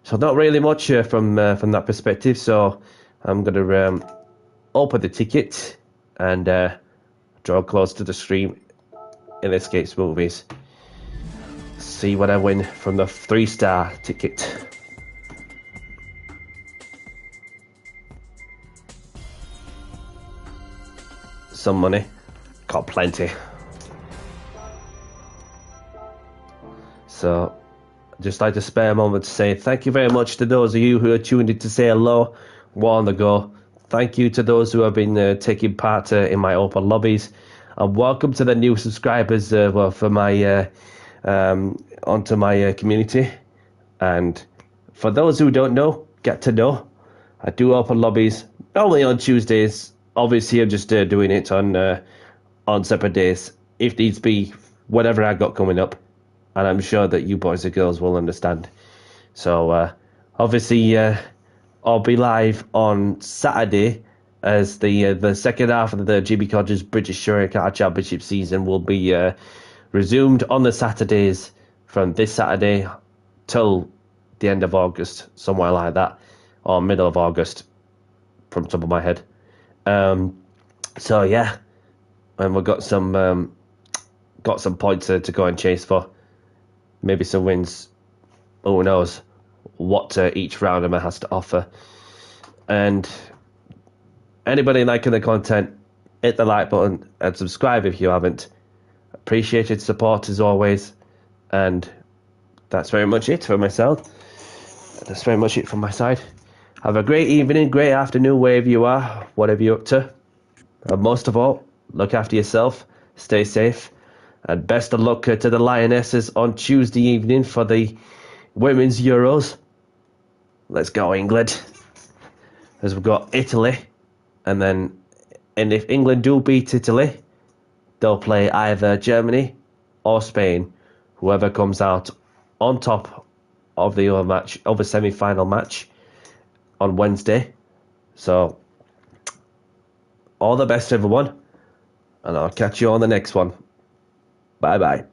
So not really much from that perspective. So I'm going to open the ticket and draw close to the stream in Escapes Movies. See what I win from the 3-star ticket. Some money. Got plenty. So just like to spare a moment to say thank you very much to those of you who are tuned in to say hello while on the go. Thank you to those who have been taking part in my open lobbies, and welcome to the new subscribers for my onto my community. And for those who don't know, get to know. I do open lobbies normally on Tuesdays. Obviously, I'm just doing it on separate days if needs be, whatever I got coming up, and I'm sure that you boys and girls will understand. So obviously, I'll be live on Saturday as the second half of the GB Codgers British Touring Car Championship season will be resumed on the Saturdays from this Saturday till the end of August, somewhere like that, or middle of August, from the top of my head. So yeah, and we've got some points to go and chase for, maybe some wins. Who knows what each round has to offer. And anybody liking the content, hit the like button and subscribe if you haven't. Appreciated support as always. And that's very much it for myself. That's very much it from my side. Have a great evening, great afternoon, wherever you are, whatever you're up to. And most of all, look after yourself, stay safe, and best of luck to the Lionesses on Tuesday evening for the Women's Euros. Let's go, England. As we've got Italy, and if England do beat Italy, they'll play either Germany or Spain. Whoever comes out on top of the other match, of the semi-final match on Wednesday. So, all the best, everyone, and I'll catch you on the next one. Bye-bye.